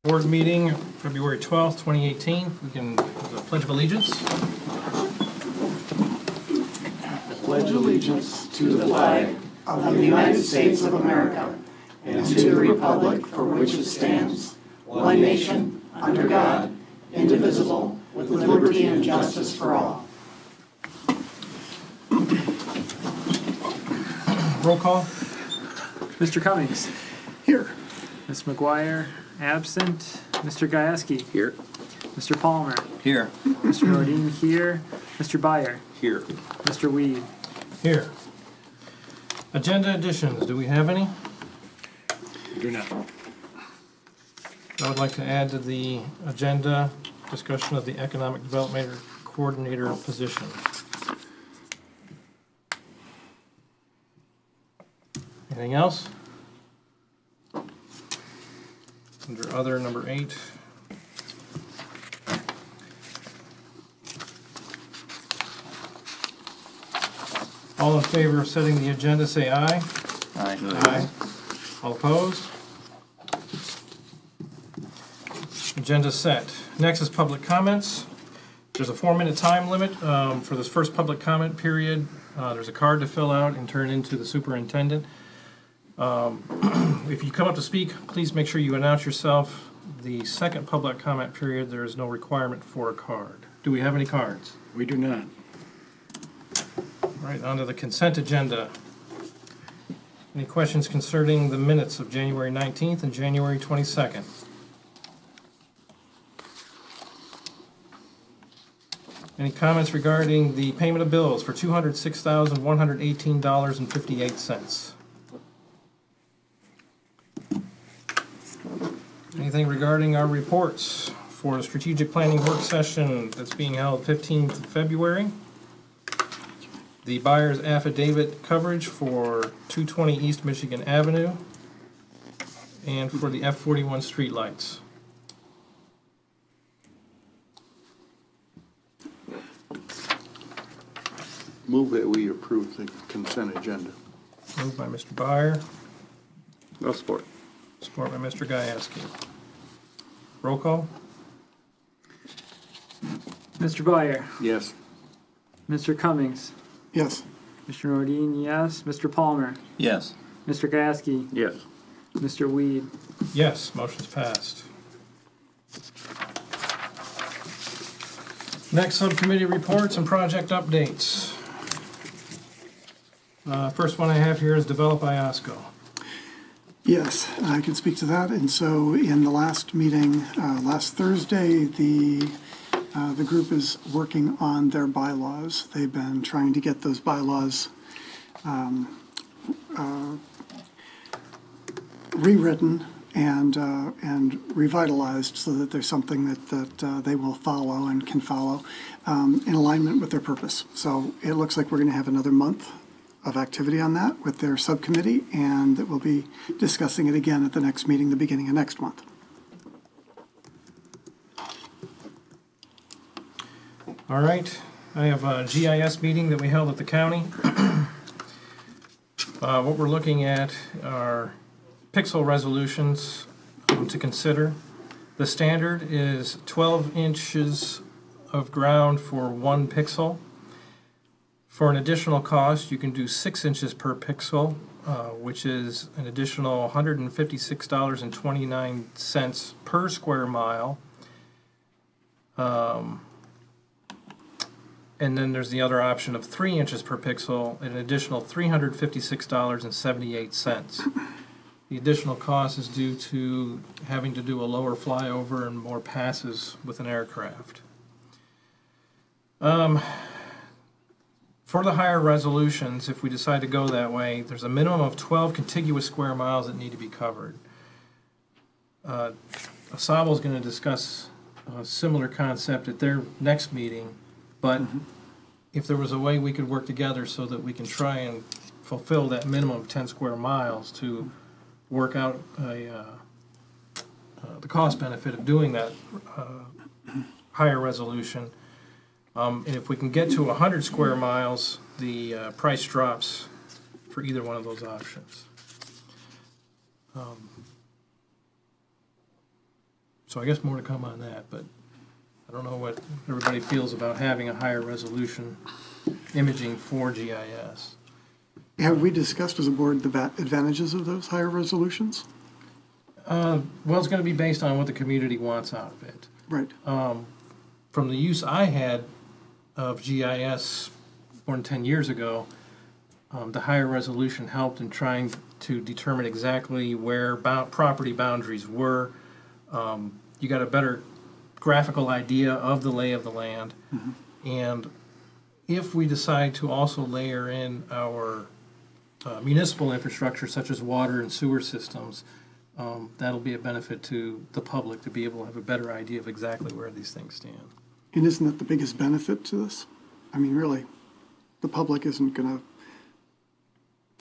Board meeting, February 12th, 2018. We can do the Pledge of Allegiance. Pledge allegiance to the flag of the United States of America and to the republic for which it stands, one nation, under God, indivisible, with liberty and justice for all. Roll call. Mr. Cummings. Here. Ms. McGuire, absent. Mr. Gajewski. Here. Mr. Palmer. Here. Mr. Nordine here. Mr. Byer. Here. Mr. Weed. Here. Agenda additions. Do we have any? Do not. I would like to add to the agenda discussion of the Economic Development Coordinator position. Anything else? Under other, number 8. All in favor of setting the agenda, say aye. Aye. Aye. All opposed? Agenda set. Next is public comments. There's a 4-minute time limit for this first public comment period. There's a card to fill out and turn into the superintendent. If you come up to speak, please make sure you announce yourself. The second public comment period, there is no requirement for a card. Do we have any cards? We do not. All right, on to the consent agenda. Any questions concerning the minutes of January 19th and January 22nd? Any comments regarding the payment of bills for $206,118.58? Anything regarding our reports for the strategic planning work session that's being held 15th of February? The buyer's affidavit coverage for 220 East Michigan Avenue and for the F41 streetlights. Move that we approve the consent agenda. Moved by Mr. Byer, No support. support by Mr. Gajewski. Roll call. Mr. Byer. Yes. Mr. Cummings. Yes. Mr. Nordine, yes. Mr. Palmer. Yes. Mr. Gajewski. Yes. Mr. Weed. Yes, motion's passed. Next, subcommittee reports and project updates. First one I have here is developed by Osco. Yes, I can speak to that. And so in the last meeting, last Thursday, the group is working on their bylaws. They've been trying to get those bylaws rewritten and revitalized so that there's something that they will follow and can follow in alignment with their purpose. So it looks like we're going to have another month of activity on that with their subcommittee, and that we'll be discussing it again at the next meeting, the beginning of next month. All right, I have a GIS meeting that we held at the county. What we're looking at are pixel resolutions to consider. The standard is 12 inches of ground for 1 pixel. For an additional cost, you can do 6 inches per pixel, which is an additional $156.29 per square mile. And then there's the other option of 3 inches per pixel, an additional $356.78. The additional cost is due to having to do a lower flyover and more passes with an aircraft. For the higher resolutions, if we decide to go that way, there's a minimum of 12 contiguous square miles that need to be covered. Asabo is going to discuss a similar concept at their next meeting, but if there was a way we could work together so that we can try and fulfill that minimum of 10 square miles to work out the cost benefit of doing that higher resolution. And if we can get to 100 square miles, the price drops for either one of those options. So I guess more to come on that, but I don't know what everybody feels about having a higher resolution imaging for GIS. Have we discussed as a board the advantages of those higher resolutions? Well, it's going to be based on what the community wants out of it. Right. From the use I had of GIS more than 10 years ago, the higher resolution helped in trying to determine exactly where property boundaries were. You got a better graphical idea of the lay of the land. Mm-hmm. And if we decide to also layer in our municipal infrastructure such as water and sewer systems, that'll be a benefit to the public to be able to have a better idea of exactly where these things stand. And isn't that the biggest benefit to this? I mean, really, the public isn't going to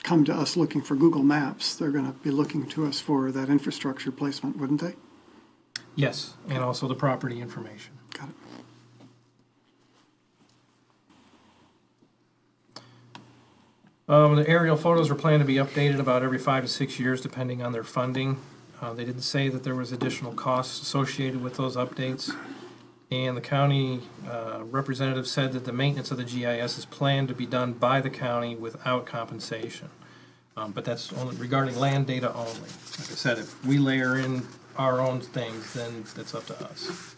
come to us looking for Google Maps. They're going to be looking to us for that infrastructure placement, wouldn't they? Yes, and also the property information. Got it. The aerial photos are planned to be updated about every 5 to 6 years, depending on their funding. They didn't say that there was additional costs associated with those updates. And the county representative said that the maintenance of the GIS is planned to be done by the county without compensation. But that's only regarding land data only. Like I said, if we layer in our own things, then that's up to us.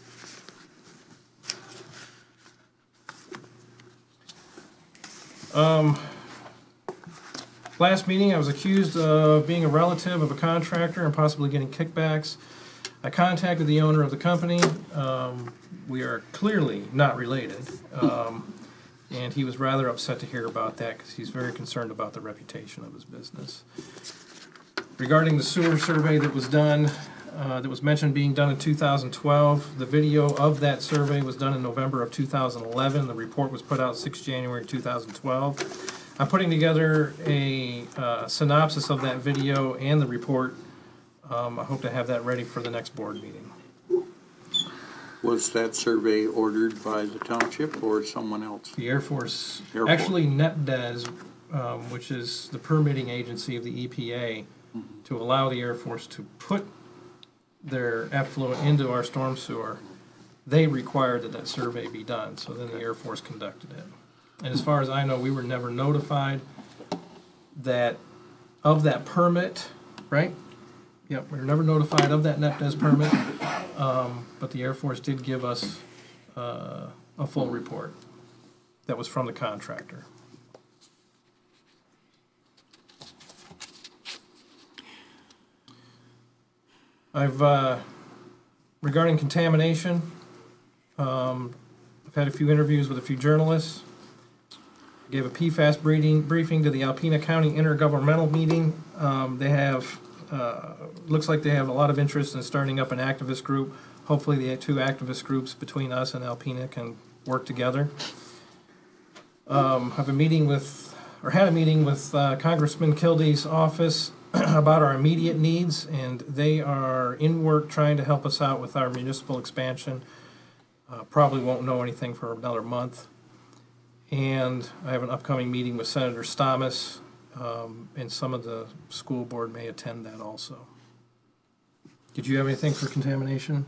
Last meeting, I was accused of being a relative of a contractor and possibly getting kickbacks. I contacted the owner of the company. We are clearly not related. And he was rather upset to hear about that because he's very concerned about the reputation of his business. Regarding the sewer survey that was done, that was mentioned being done in 2012, the video of that survey was done in November of 2011. The report was put out 6 January 2012. I'm putting together a synopsis of that video and the report. I hope to have that ready for the next board meeting. Was that survey ordered by the township or someone else? The Air Force, Airport. actually NetDes, which is the permitting agency of the EPA, to allow the Air Force to put their effluent into our storm sewer, they required that that survey be done, so then the Air Force conducted it. And as far as I know, we were never notified that of that permit, right? Yep, we were never notified of that NetDes permit, but the Air Force did give us a full report that was from the contractor. Regarding contamination, I've had a few interviews with a few journalists. Gave a PFAS briefing to the Alpena County Intergovernmental meeting. They have, looks like they have a lot of interest in starting up an activist group. Hopefully the two activist groups between us and Alpena can work together. Have a meeting with, or had a meeting with Congressman Kildee's office about our immediate needs, and they are in work trying to help us out with our municipal expansion. Probably won't know anything for another month. And I have an upcoming meeting with Senator Stamas, and some of the school board may attend that also. Did you have anything for contamination?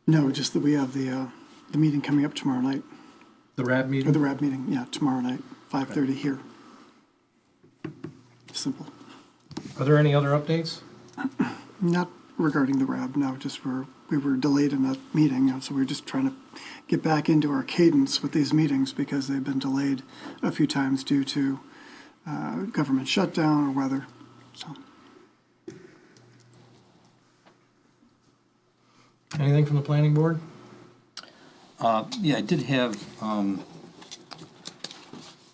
No, just that we have the meeting coming up tomorrow night. The RAB meeting? Or the RAB meeting, yeah, tomorrow night, 5:30 here. Simple. Are there any other updates? Not regarding the RAB, no, just we were delayed in that meeting, so we're just trying to get back into our cadence with these meetings because they've been delayed a few times due to government shutdown or weather. So. Anything from the planning board? Yeah, I did have,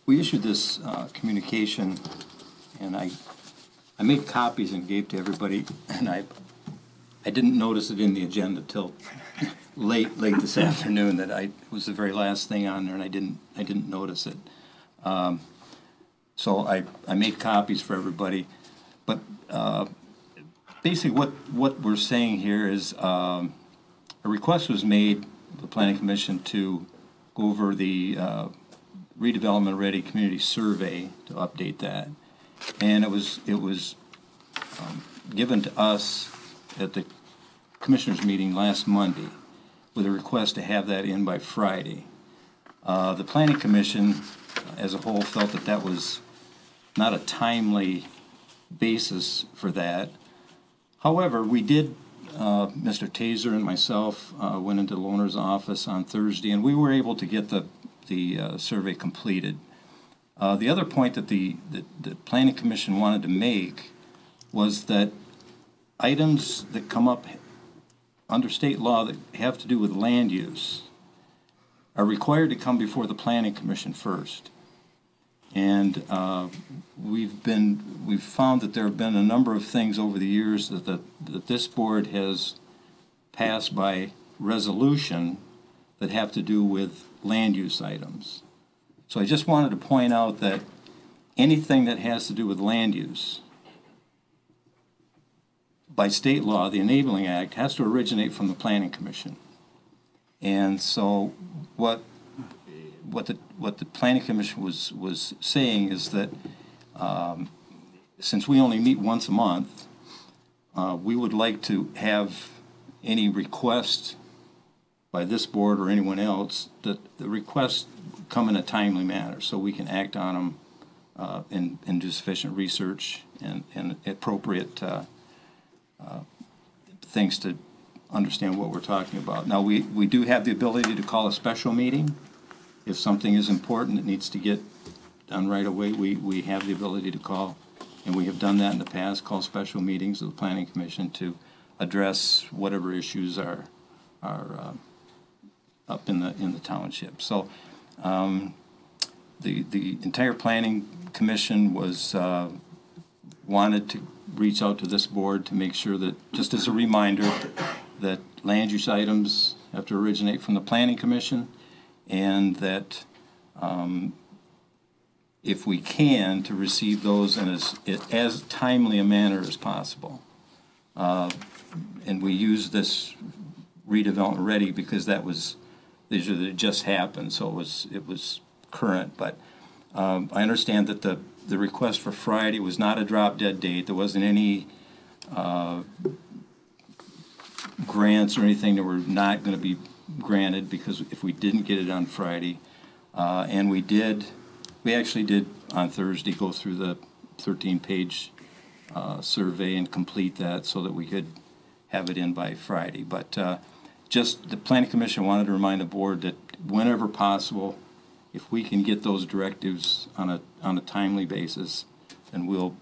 we issued this communication, and I made copies and gave to everybody, and I didn't notice it in the agenda till late this afternoon, that it was the very last thing on there, and I didn't notice it. So I made copies for everybody. But basically what we're saying here is a request was made, the Planning Commission, to go over the redevelopment ready community survey, to update that. And it was given to us at the commissioners meeting last Monday with a request to have that in by Friday. The Planning Commission as a whole felt that that was not a timely basis for that. However, we did, Mr. Taser and myself went into the owner's office on Thursday, and we were able to get the survey completed. The other point that the Planning Commission wanted to make was that items that come up under state law that have to do with land use are required to come before the Planning Commission first. And we've found that there have been a number of things over the years that this board has passed by resolution that have to do with land use items. So I just wanted to point out that anything that has to do with land use, by state law, the Enabling Act, has to originate from the Planning Commission. And so what the Planning Commission was saying is that since we only meet once a month, we would like to have any request by this board or anyone else, that the requests come in a timely manner so we can act on them and do sufficient research and appropriate things to understand what we're talking about. Now, we do have the ability to call a special meeting. If something is important that needs to get done right away, we have the ability to call, and we have done that in the past, call special meetings of the Planning Commission to address whatever issues are up in the township. So the entire Planning Commission was wanted to reach out to this board to make sure that, just as a reminder, that land use items have to originate from the Planning Commission, and that if we can, to receive those in as timely a manner as possible. And we use this redevelopment ready because these are that just happened, so it was current. But I understand that the request for Friday was not a drop dead date. There wasn't any grants or anything that were not going to be granted, because if we didn't get it on Friday, and we actually did on Thursday go through the 13-page survey and complete that so that we could have it in by Friday. But just the Planning Commission wanted to remind the board that whenever possible, if we can get those directives on a timely basis, then we'll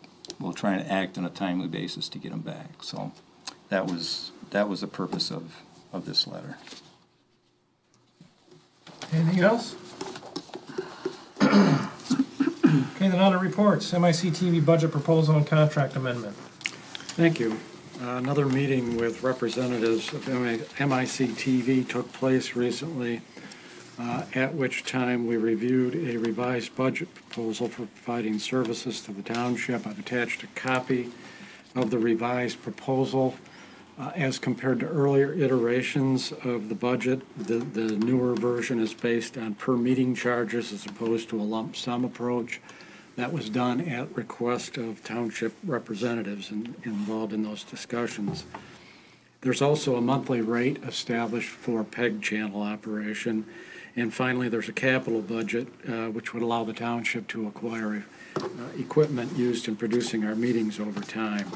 try and act on a timely basis to get them back. So that was the purpose of this letter. Anything else? Okay, then on to reports. MIC TV budget proposal and contract amendment. Thank you. Another meeting with representatives of MIC TV took place recently, at which time we reviewed a revised budget proposal for providing services to the township. I've attached a copy of the revised proposal. As compared to earlier iterations of the budget, the newer version is based on per meeting charges as opposed to a lump sum approach. That was done at request of township representatives involved in those discussions. There's also a monthly rate established for PEG channel operation. And finally, there's a capital budget which would allow the township to acquire equipment used in producing our meetings over time.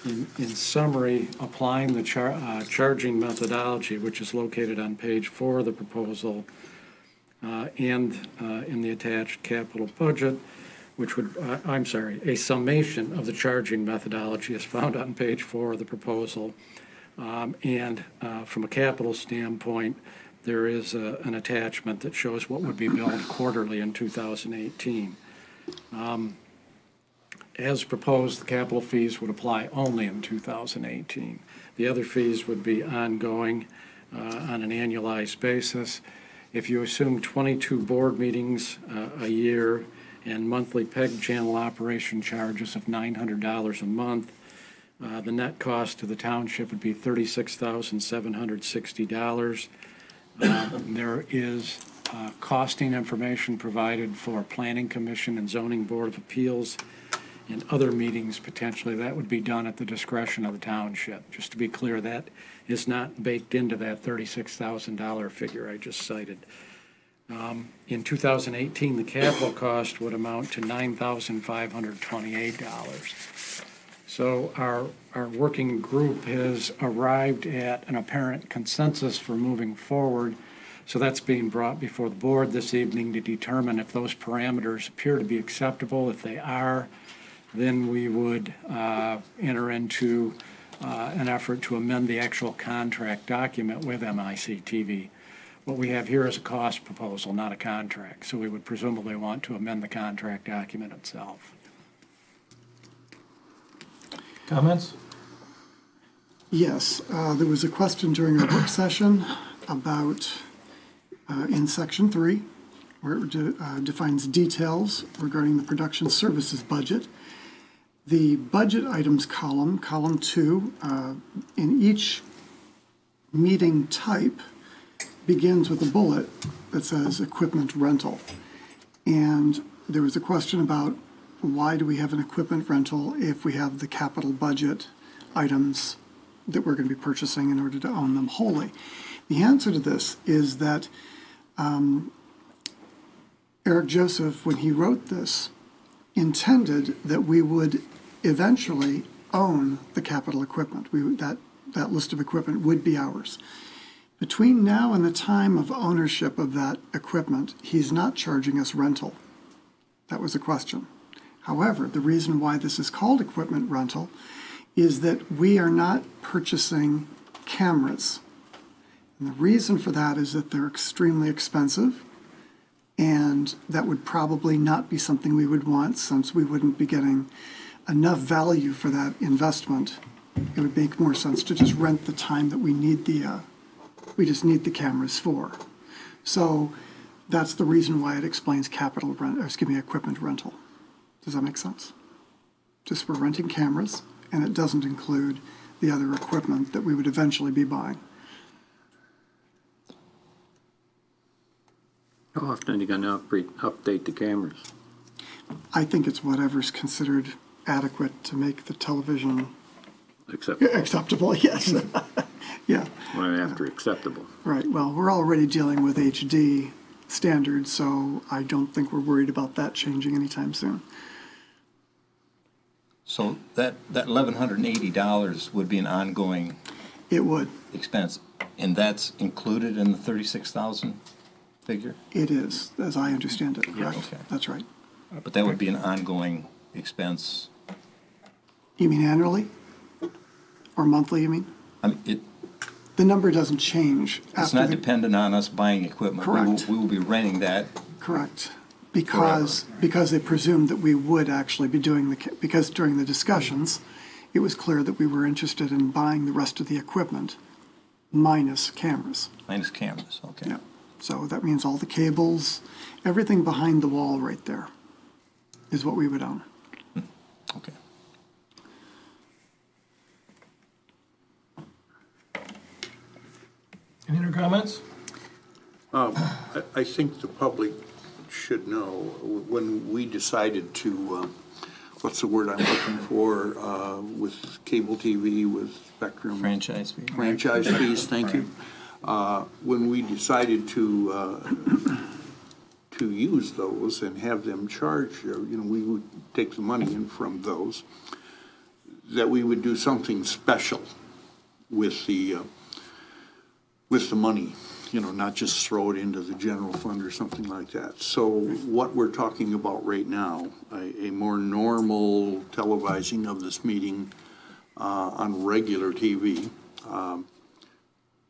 In summary, applying the charging methodology, which is located on page 4 of the proposal, and in the attached capital budget, which would, a summation of the charging methodology is found on page 4 of the proposal. And from a capital standpoint, there is an attachment that shows what would be billed quarterly in 2018. As proposed, the capital fees would apply only in 2018. The other fees would be ongoing on an annualized basis. If you assume 22 board meetings a year and monthly PEG channel operation charges of $900 a month. The net cost to the township would be $36,760. There is costing information provided for Planning Commission and Zoning Board of Appeals and other meetings potentially. That would be done at the discretion of the township. Just to be clear, that is not baked into that $36,000 figure I just cited. In 2018, the capital cost would amount to $9,528. So our working group has arrived at an apparent consensus for moving forward. So that's being brought before the board this evening to determine if those parameters appear to be acceptable. If they are, then we would enter into an effort to amend the actual contract document with MIC-TV. What we have here is a cost proposal, not a contract. So we would presumably want to amend the contract document itself. Comments? Yes, there was a question during our work session about, in section 3, where it defines details regarding the production services budget. The budget items column, column 2, in each meeting type begins with a bullet that says equipment rental. And there was a question about why do we have an equipment rental if we have the capital budget items that we're going to be purchasing in order to own them wholly? The answer to this is that Eric Joseph, when he wrote this, intended that we would eventually own the capital equipment. That list of equipment would be ours. Between now and the time of ownership of that equipment, he's not charging us rental. That was a question. However, the reason why this is called equipment rental is that we are not purchasing cameras. And the reason for that is that they're extremely expensive, and that would probably not be something we would want since we wouldn't be getting enough value for that investment. It would make more sense to just rent the time that we need we just need the cameras for. So that's the reason why it explains equipment rental. Does that make sense? Just we're renting cameras, and it doesn't include the other equipment that we would eventually be buying. How often are you going to update the cameras? I think it's whatever's considered adequate to make the television acceptable, yes. Yeah. Well, after acceptable. Right, well, we're already dealing with HD standards, so I don't think we're worried about that changing anytime soon. So that $1,180 would be an ongoing It would. expense, and that's included in the 36,000 figure? It is, as I understand it, correct? Okay. That's right. But that would be an ongoing expense. You mean annually? Or monthly, you mean? I mean, The number doesn't change. it's not dependent on us buying equipment. Correct. We will be renting that. Correct. Because they presumed that we would actually be doing because during the discussions, it was clear that we were interested in buying the rest of the equipment minus cameras. Minus cameras, okay. Yeah. So that means all the cables, everything behind the wall right there is what we would own. Okay. Any other comments? I think the public should know, when we decided to, what's the word I'm looking for, with cable TV, with Spectrum? Franchise fee. Franchise fees, thank you. When we decided to use those and have them charged, we would take the money in from those, that we would do something special with the money, not just throw it into the general fund or something like that. So what we're talking about right now, a more normal televising of this meeting on regular TV,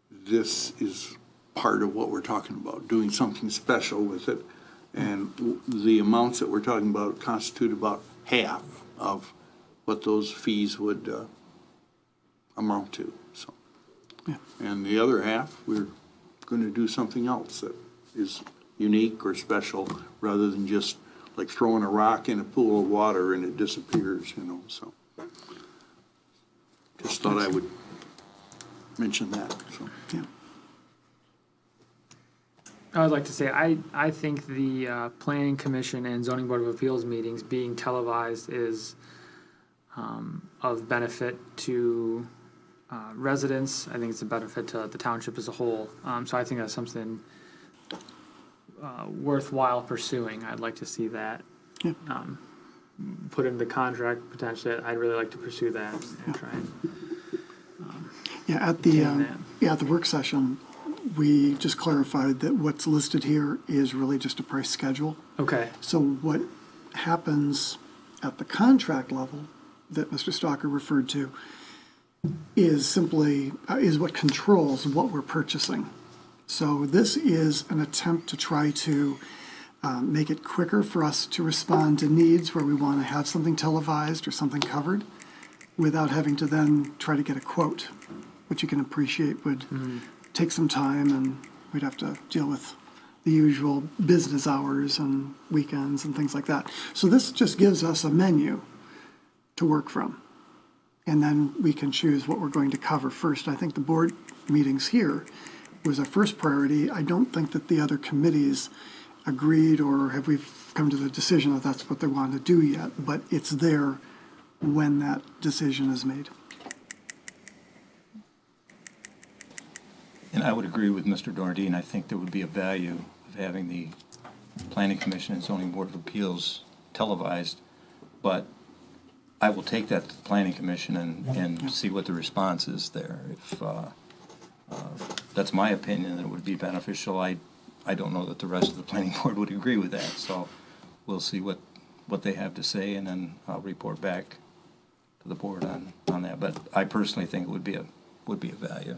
this is part of what we're talking about, doing something special with it. And the amounts that we're talking about constitute about half of what those fees would amount to. So, Yeah. And the other half, we're going to do something else that is unique or special, rather than just like throwing a rock in a pool of water and it disappears, so. Just thought I would mention that, so. Yeah. I would like to say, I think the Planning Commission and Zoning Board of Appeals meetings being televised is of benefit to residents. I think it's a benefit to the township as a whole. So I think that's something worthwhile pursuing. I'd like to see that put into the contract potentially. I'd really like to pursue that and try and Yeah, at the work session, we just clarified that what's listed here is really just a price schedule. okay. So what happens at the contract level that Mr. Stalker referred to is simply, is what controls what we're purchasing. So this is an attempt to try to make it quicker for us to respond to needs where we want to have something televised or something covered without having to then try to get a quote, which you can appreciate would take some time, and we'd have to deal with the usual business hours and weekends and things like that. So this just gives us a menu to work from, and then we can choose what we're going to cover first. I think the board meetings here was our first priority. I don't think that the other committees agreed or have we come to the decision that that's what they want to do yet, but it's there when that decision is made. And I would agree with Mr. Dordine. I think there would be a value of having the Planning Commission and Zoning Board of Appeals televised, but I will take that to the Planning Commission and see what the response is there. If that's my opinion, it would be beneficial. I don't know that the rest of the Planning Board would agree with that, so we'll see what they have to say, and then I'll report back to the board on that. But I personally think it would be a value.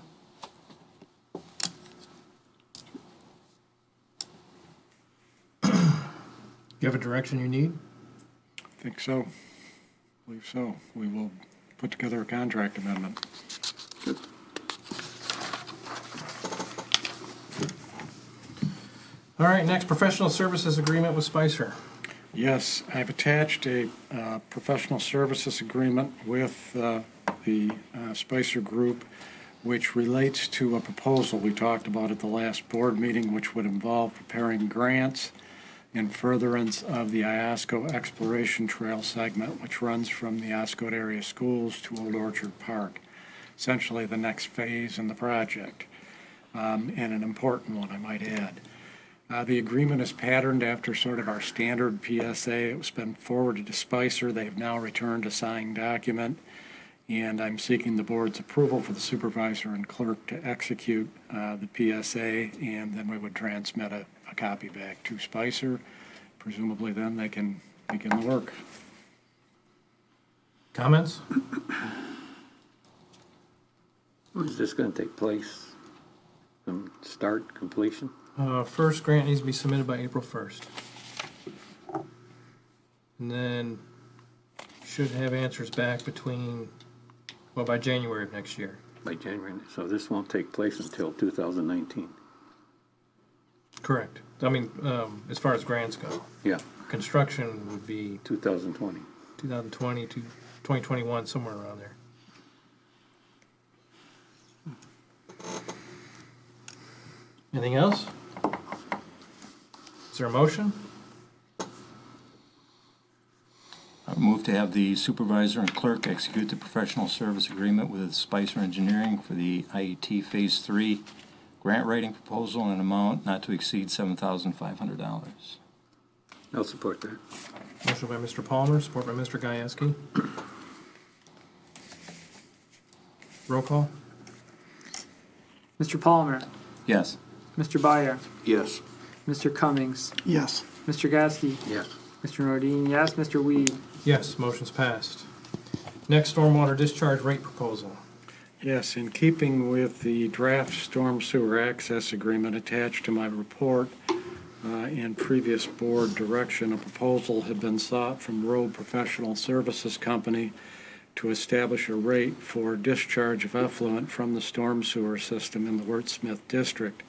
You have a direction you need? I think so. I believe so. We will put together a contract amendment. Good. All right, next, professional services agreement with Spicer. Yes, I've attached a professional services agreement with the Spicer Group, which relates to a proposal we talked about at the last board meeting, which would involve preparing grants in furtherance of the Oscoda Exploration Trail segment, which runs from the Oscoda area schools to Old Orchard Park. Essentially the next phase in the project, and an important one, I might add. The agreement is patterned after sort of our standard PSA. It was been forwarded to Spicer. They've now returned a signed document, and I'm seeking the board's approval for the supervisor and clerk to execute the PSA, and then we would transmit a copy back to Spicer. Presumably then they can begin the work. Comments? Is this going to take place from start, completion? First grant needs to be submitted by April 1st. And then should have answers back by January of next year. By January, so this won't take place until 2019. Correct. I mean, as far as grants go. Yeah, Construction would be 2020. 2020 to 2021, somewhere around there. Anything else? Is there a motion? I move to have the supervisor and clerk execute the professional service agreement with Spicer Engineering for the IET Phase 3 grant writing proposal in an amount not to exceed $7,500. I'll support that. Motion by Mr. Palmer, support by Mr. Gajewski. Roll call? Mr. Palmer, Yes. Mr. Byer, Yes. Mr. Cummings, Yes. Mr. Gasky, Yes. Mr. Nordine, yes, Mr. Weed. Yes, motion's passed. Next, stormwater discharge rate proposal. Yes, in keeping with the draft storm sewer access agreement attached to my report and previous board direction, a proposal had been sought from Road Professional Services Company to establish a rate for discharge of effluent from the storm sewer system in the Wordsmith District.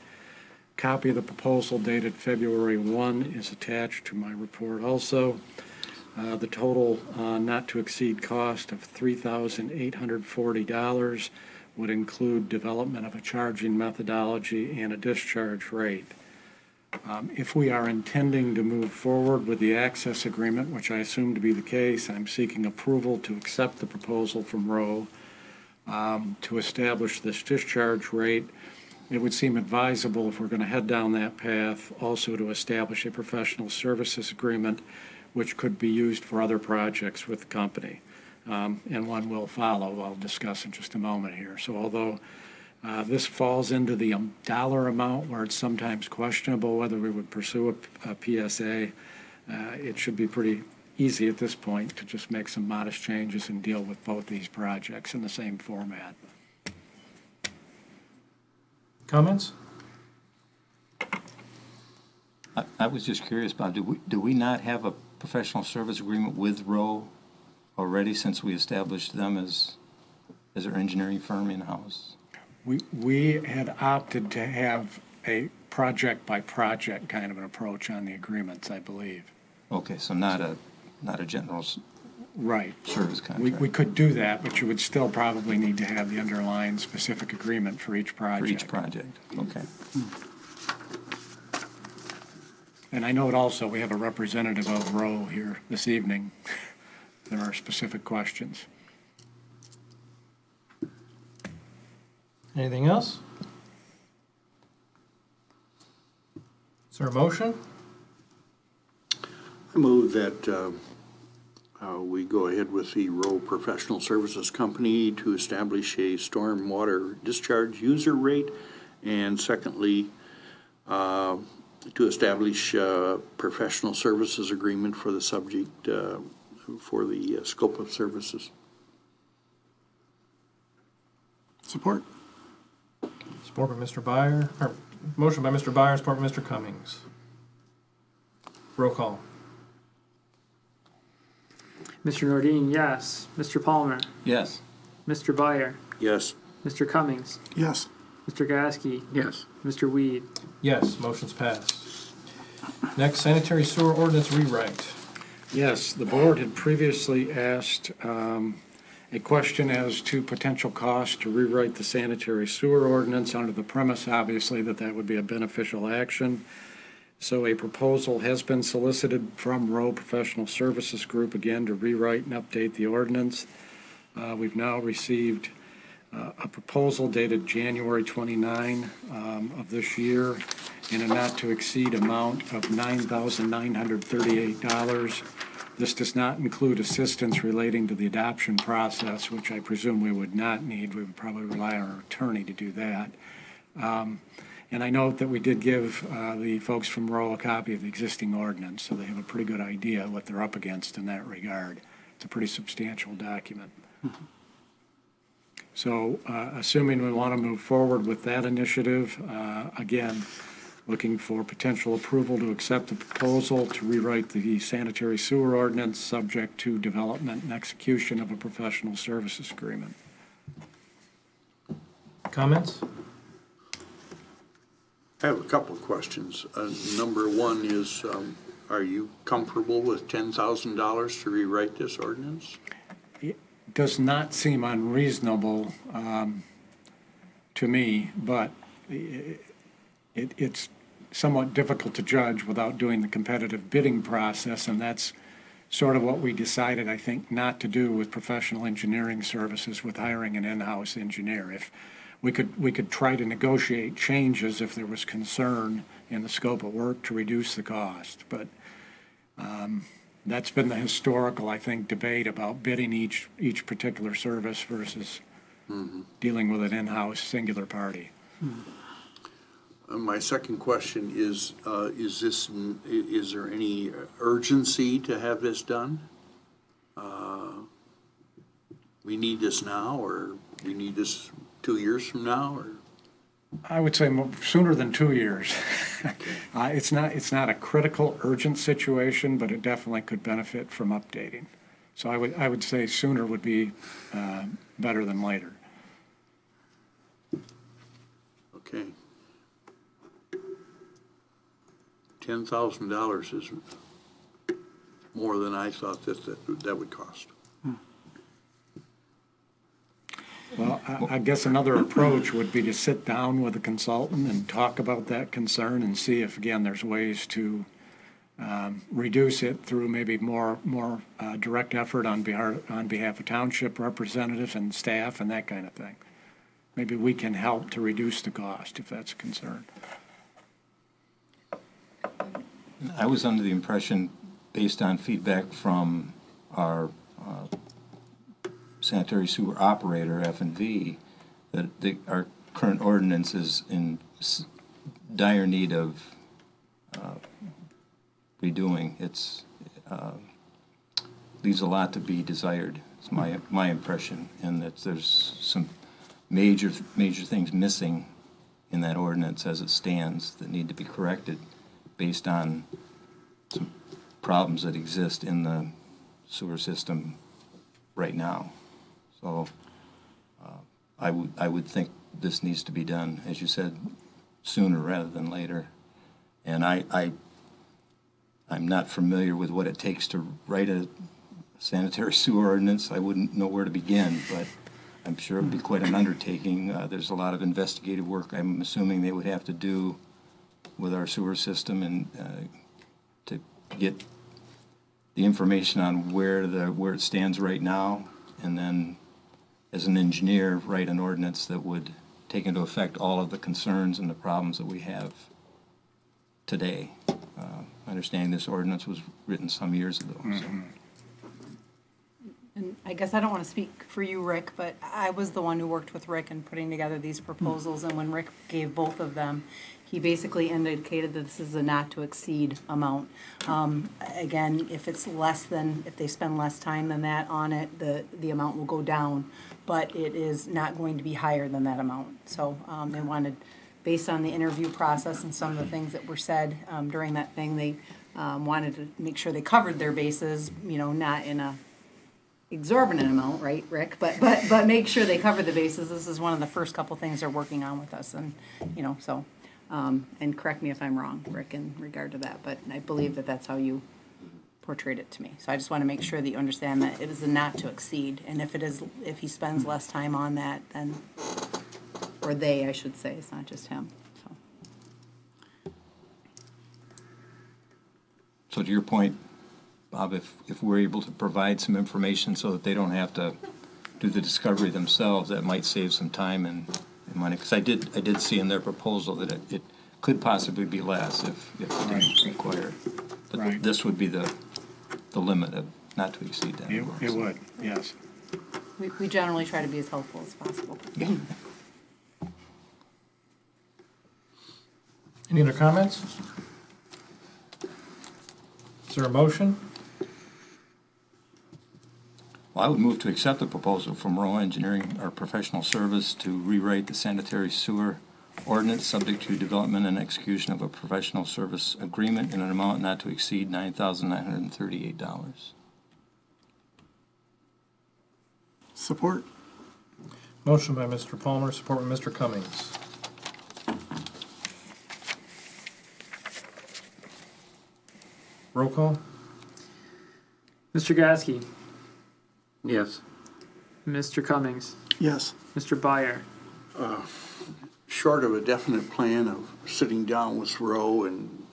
copy of the proposal dated February 1 is attached to my report also. The total not to exceed cost of $3,840 would include development of a charging methodology and a discharge rate. If we are intending to move forward with the access agreement, which I assume to be the case, I'm seeking approval to accept the proposal from Rowe to establish this discharge rate. It would seem advisable, if we're going to head down that path, also to establish a professional services agreement which could be used for other projects with the company. And one will follow, I'll discuss in just a moment here. So although this falls into the dollar amount where it's sometimes questionable whether we would pursue a PSA, it should be pretty easy at this point to just make some modest changes and deal with both these projects in the same format. Comments? I was just curious, Bob, do we not have a professional service agreement with Rowe already, since we established them as our engineering firm in-house? We had opted to have a project-by-project kind of an approach on the agreements, I believe. Okay, so not a general Right. service contract. We could do that, but you would still probably need to have the underlying specific agreement for each project. For each project, okay. And I note also we have a representative of Rowe here this evening. There are specific questions. Anything else? Is there a motion? I move that we go ahead with the Rowe Professional Services Company to establish a stormwater discharge user rate, and secondly, to establish a professional services agreement for the subject, for the scope of services. Support. Support by Mr. Byer, or motion by Mr. Byer, support by Mr. Cummings. Roll call. Mr. Nordine, yes. Mr. Palmer, Yes. Mr. Byer, Yes. Mr. Cummings, Yes. Mr. Gasky, Yes. Mr. Weed. Yes, motion's passed. Next, sanitary sewer ordinance rewrite. Yes, the board had previously asked a question as to potential cost to rewrite the sanitary sewer ordinance under the premise, obviously, that that would be a beneficial action. So a proposal has been solicited from Rowe Professional Services Group again to rewrite and update the ordinance. We've now received a proposal dated January 29 of this year in a not-to-exceed amount of $9,938. This does not include assistance relating to the adoption process, which I presume we would not need. We would probably rely on our attorney to do that. And I note that we did give the folks from Rowe a copy of the existing ordinance, so they have a pretty good idea what they're up against in that regard. It's a pretty substantial document. So assuming we want to move forward with that initiative, again, looking for potential approval to accept the proposal to rewrite the sanitary sewer ordinance subject to development and execution of a professional services agreement. Comments? I have a couple of questions. Number one is, are you comfortable with $10,000 to rewrite this ordinance? It does not seem unreasonable to me, but it's somewhat difficult to judge without doing the competitive bidding process, and that's sort of what we decided, I think, not to do with professional engineering services with hiring an in-house engineer. If we could try to negotiate changes if there was concern in the scope of work to reduce the cost, but that's been the historical, I think, debate about bidding each particular service versus dealing with an in-house singular party. My second question is there any urgency to have this done? We need this now, or we need this 2 years from now, or? I would say sooner than 2 years. It's not a critical, urgent situation, but it definitely could benefit from updating. So I would say sooner would be better than later. Okay. $10,000 is more than I thought that would cost. Well, I guess another approach would be to sit down with a consultant and talk about that concern and see if, again, there's ways to reduce it through maybe more direct effort on behalf of township representatives and staff and that kind of thing. Maybe we can help to reduce the cost if that's a concern. I was under the impression, based on feedback from our sanitary sewer operator, F&V, that our current ordinance is in dire need of redoing. It's leaves a lot to be desired. It's my impression, and that there's some major things missing in that ordinance as it stands that need to be corrected based on some problems that exist in the sewer system right now. So I would think this needs to be done, as you said, sooner rather than later. And I'm not familiar with what it takes to write a sanitary sewer ordinance. I wouldn't know where to begin, but I'm sure it would be quite an undertaking. There's a lot of investigative work I'm assuming they would have to do with our sewer system and to get the information on where it stands right now, and then as an engineer write an ordinance that would take into effect all of the concerns and the problems that we have today. Understanding this ordinance was written some years ago. So. And I guess I don't want to speak for you, Rick, but I was the one who worked with Rick in putting together these proposals, and when Rick gave both of them, he basically indicated that this is a not to exceed amount. Again, if they spend less time than that on it, the amount will go down, but it is not going to be higher than that amount. So they wanted, based on the interview process and some of the things that were said during that thing, they wanted to make sure they covered their bases, not in a exorbitant amount, right, Rick? But make sure they cover the bases. This is one of the first couple things they're working on with us, and so. And correct me if I'm wrong, Rick, in regard to that, but I believe that that's how you portrayed it to me. So I just want to make sure that you understand that it is a not to exceed, and if he spends less time on that, then, or they, I should say, it's not just him. So to your point, Bob, if we're able to provide some information so that they don't have to do the discovery themselves, that might save some time and money. Because I did see in their proposal that it could possibly be less if it didn't require. But this would be the limit of not to exceed that. It would, yes. We generally try to be as helpful as possible. Any other comments? Is there a motion? Well, I would move to accept the proposal from Rowe Engineering, our professional service, to rewrite the sanitary sewer ordinance subject to development and execution of a professional service agreement in an amount not to exceed $9,938. Support. Motion by Mr. Palmer, support by Mr. Cummings. Roll call? Mr. Gasky, Yes. Mr. Cummings, Yes. Mr. Byer, Short of a definite plan of sitting down with Rowe and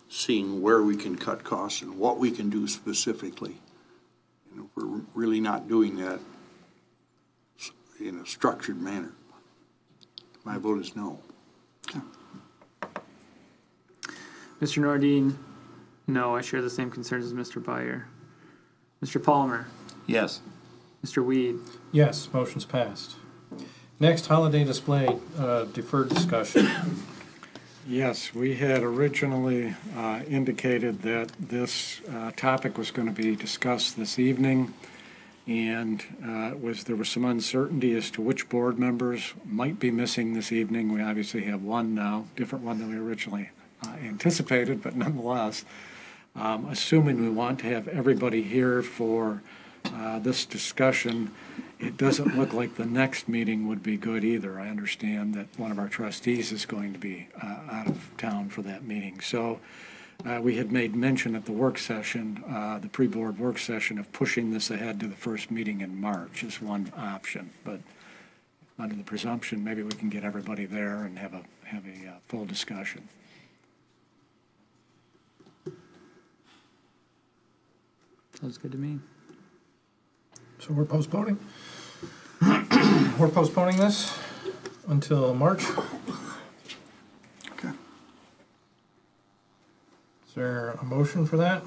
seeing where we can cut costs and what we can do specifically. We're really not doing that in a structured manner. My vote is no. Mr. Nordine, no, I share the same concerns as Mr. Byer. Mr. Palmer, Yes. Mr. Weed, Yes, motion's passed. Next, holiday display, deferred discussion. Yes, we had originally indicated that this topic was going to be discussed this evening, and there was some uncertainty as to which board members might be missing this evening. We obviously have one now, different one than we originally anticipated, but nonetheless, assuming we want to have everybody here for this discussion, It doesn't look like the next meeting would be good either. I understand that one of our trustees is going to be out of town for that meeting. So we had made mention at the work session, the pre-board work session, of pushing this ahead to the first meeting in March is one option. But under the presumption, maybe we can get everybody there and have a full discussion. Sounds good to me. So we're postponing? We're postponing this until March. Okay. Is there a motion for that?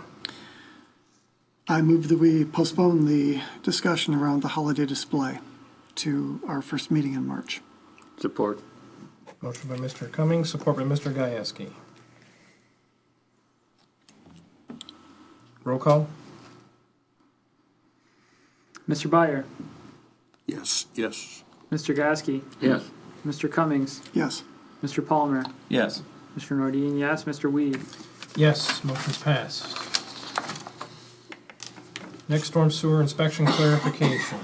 I move that we postpone the discussion around the holiday display to our first meeting in March. Support. Motion by Mr. Cummings, support by Mr. Gajewski. Roll call? Mr. Byer, Yes, yes. Mr. Gasky, Yes. Mr. Cummings, Yes. Mr. Palmer, Yes. Mr. Nordine, yes, Mr. Weed. Yes, motion's passed. Next, storm sewer inspection clarification.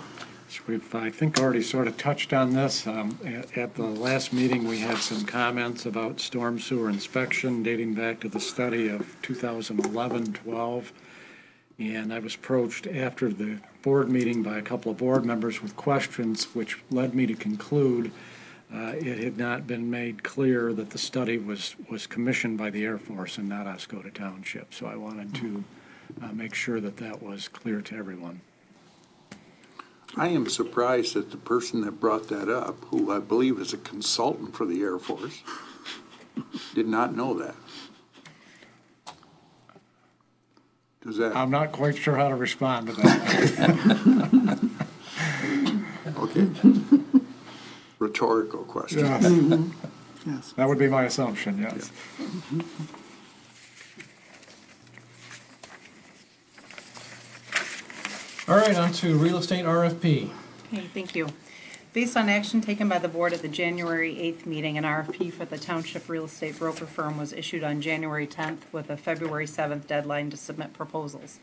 So we've, I think, already sort of touched on this. At the last meeting, we had some comments about storm sewer inspection dating back to the study of 2011-12. And I was approached after the board meeting by a couple of board members with questions, which led me to conclude it had not been made clear that the study was commissioned by the Air Force and not Oscoda Township. So I wanted to make sure that that was clear to everyone. I am surprised that the person that brought that up, who I believe is a consultant for the Air Force, did not know that. Does that, I'm not quite sure how to respond to that. okay. Rhetorical question. Yes, Yes. that would be my assumption, yes. All right, on to real estate RFP. Okay, thank you. Based on action taken by the board at the January 8th meeting, an RFP for the Township real estate broker firm was issued on January 10th with a February 7th deadline to submit proposals.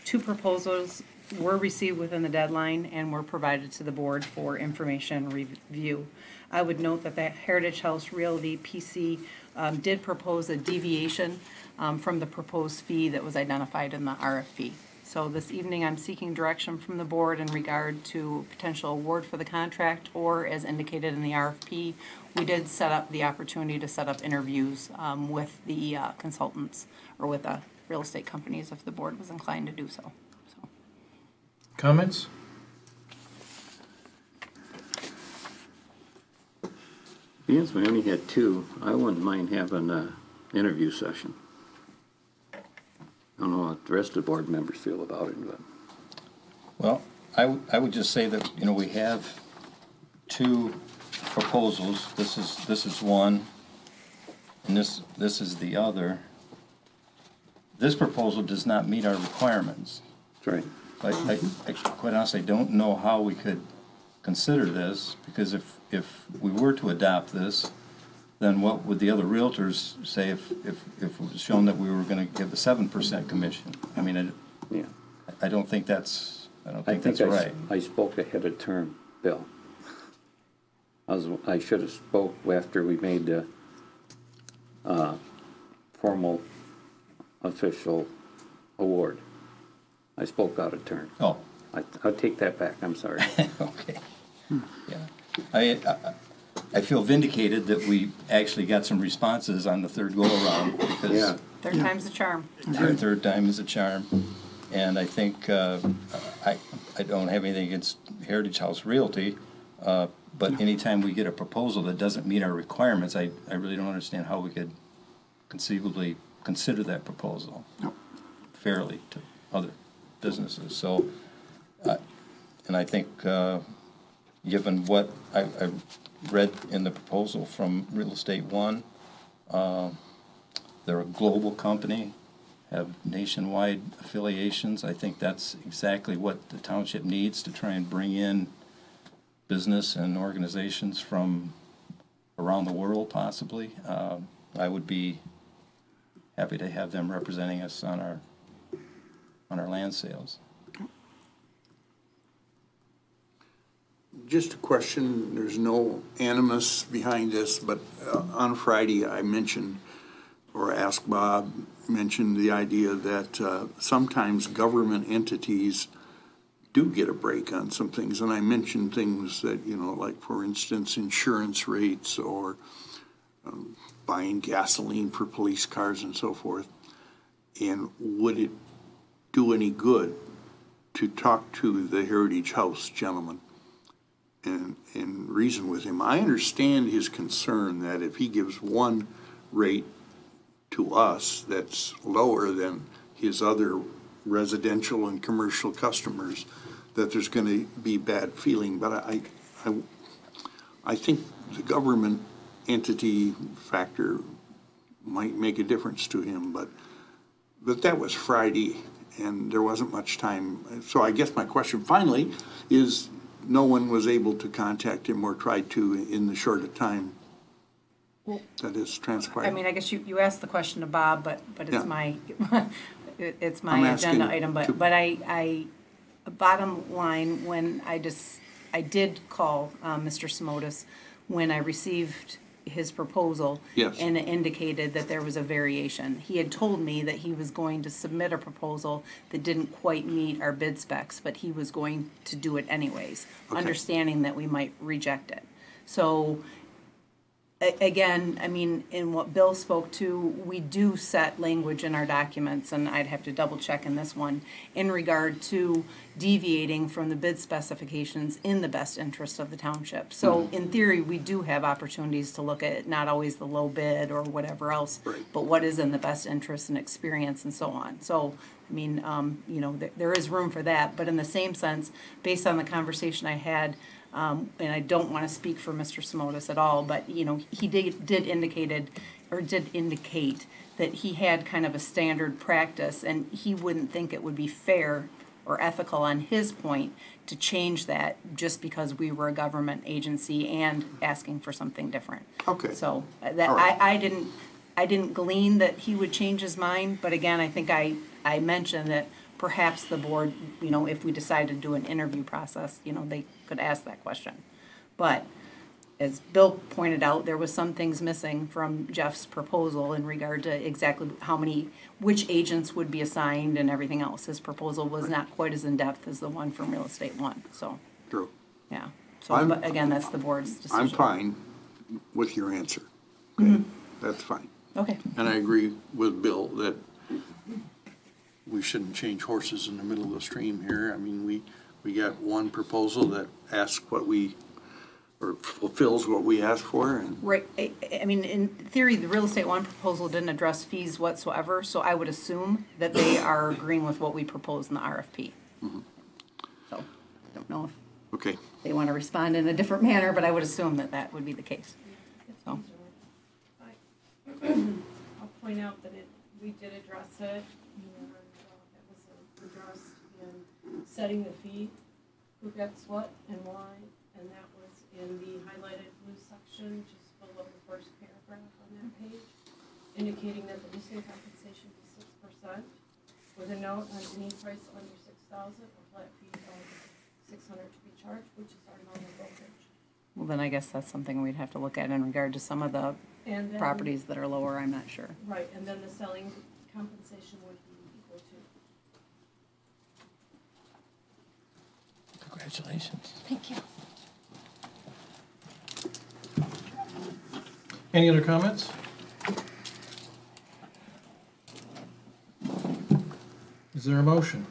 2 proposals were received within the deadline and were provided to the board for information review. I would note that the Heritage House Realty PC did propose a deviation from the proposed fee that was identified in the RFP. So this evening, I'm seeking direction from the board in regard to potential award for the contract, or as indicated in the RFP, we did set up the opportunity to set up interviews with the consultants or with the real estate companies if the board was inclined to do so. Comments? Since we only had 2, I wouldn't mind having an interview session. I don't know what the rest of the board members feel about it, but. Well, I would just say that, you know, we have 2 proposals. This is one, and this is the other. This proposal does not meet our requirements. That's right. I quite honestly don't know how we could consider this, because if we were to adopt this, then what would the other realtors say if it was shown that we were going to give the 7% commission? I mean, Yeah. I don't think that's that's right. I spoke ahead of term, Bill. I should have spoke after we made the formal official award. I spoke out of turn. Oh, I'll take that back, I'm sorry. okay. Yeah. I feel vindicated that we actually got some responses on the third go-around, because Yeah. Third time's the charm. third time is a charm. And I think, I don't have anything against Heritage House Realty, but anytime we get a proposal that doesn't meet our requirements, I really don't understand how we could conceivably consider that proposal fairly to other businesses. So, and I think, given what I read in the proposal from Real Estate One, they're a global company, have nationwide affiliations. I think that's exactly what the township needs to try and bring in business and organizations from around the world, possibly. I would be happy to have them representing us on our land sales. just a question, there's no animus behind this, but on Friday I mentioned, or asked Bob, mentioned the idea that sometimes government entities do get a break on some things, and I mentioned things that, you know, like for instance, insurance rates or buying gasoline for police cars and so forth. And would it do any good to talk to the Heritage House gentleman and reason with him? I understand his concern that if he gives one rate to us that's lower than his other residential and commercial customers, that there's going to be bad feeling. But I think the government entity factor might make a difference to him. But that was Friday, and there wasn't much time. So I guess my question finally is, no one was able to contact him or tried to in the short of time that is transpired. I mean, I guess you asked the question to Bob, but it's Yeah. my, it's I'm my asking agenda item, to- but I, bottom line, when I did call Mr. Simotis when I received his proposal. Yes. And it indicated that there was a variation. He had told me that he was going to submit a proposal that didn't quite meet our bid specs, but he was going to do it anyways, Okay. understanding that we might reject it. So, again, I mean, in what Bill spoke to, we do set language in our documents, and I'd have to double check in this one, in regard to deviating from the bid specifications in the best interest of the township. So in theory, we do have opportunities to look at not always the low bid or whatever else, Right. but what is in the best interest and experience and so on. So, I mean, you know, there is room for that, but in the same sense, based on the conversation I had, and I don't want to speak for Mr. Simotis at all, but, you know, he did indicate that he had kind of a standard practice, and he wouldn't think it would be fair or ethical on his point to change that just because we were a government agency and asking for something different. Okay. So that All right. I didn't glean that he would change his mind, but again, I think I mentioned that perhaps the board, you know, if we decided to do an interview process, you know, they could ask that question. But as Bill pointed out, there was some things missing from Jeff's proposal in regard to exactly which agents would be assigned and everything else. His proposal was not quite as in-depth as the one from Real Estate One, so, True. yeah. So, I'm- but again, that's the board's decision. I'm fine with your answer. Okay, that's fine. Okay, And I agree with Bill that we shouldn't change horses in the middle of the stream here. I mean, we got one proposal that asks or fulfills what we asked for, and right, I mean, in theory, the Real Estate One proposal didn't address fees whatsoever, so I would assume that they are agreeing with what we proposed in the RFP. So, I don't know if okay. they want to respond in a different manner, but I would assume that that would be the case. So, I'll point out that we did address it, and it was addressed in setting the fee, who gets what and why, and that was in the highlighted blue section, just below the first paragraph on that page, indicating that the leasing compensation be 6%, with a note on any price under $6,000, a flat fee of $600 to be charged, which is our normal brokerage. well, then I guess that's something we'd have to look at in regard to some of the And then, properties that are lower, I'm not sure. right, and then the selling compensation would be equal to. Congratulations. Thank you. Any other comments? Is there a motion?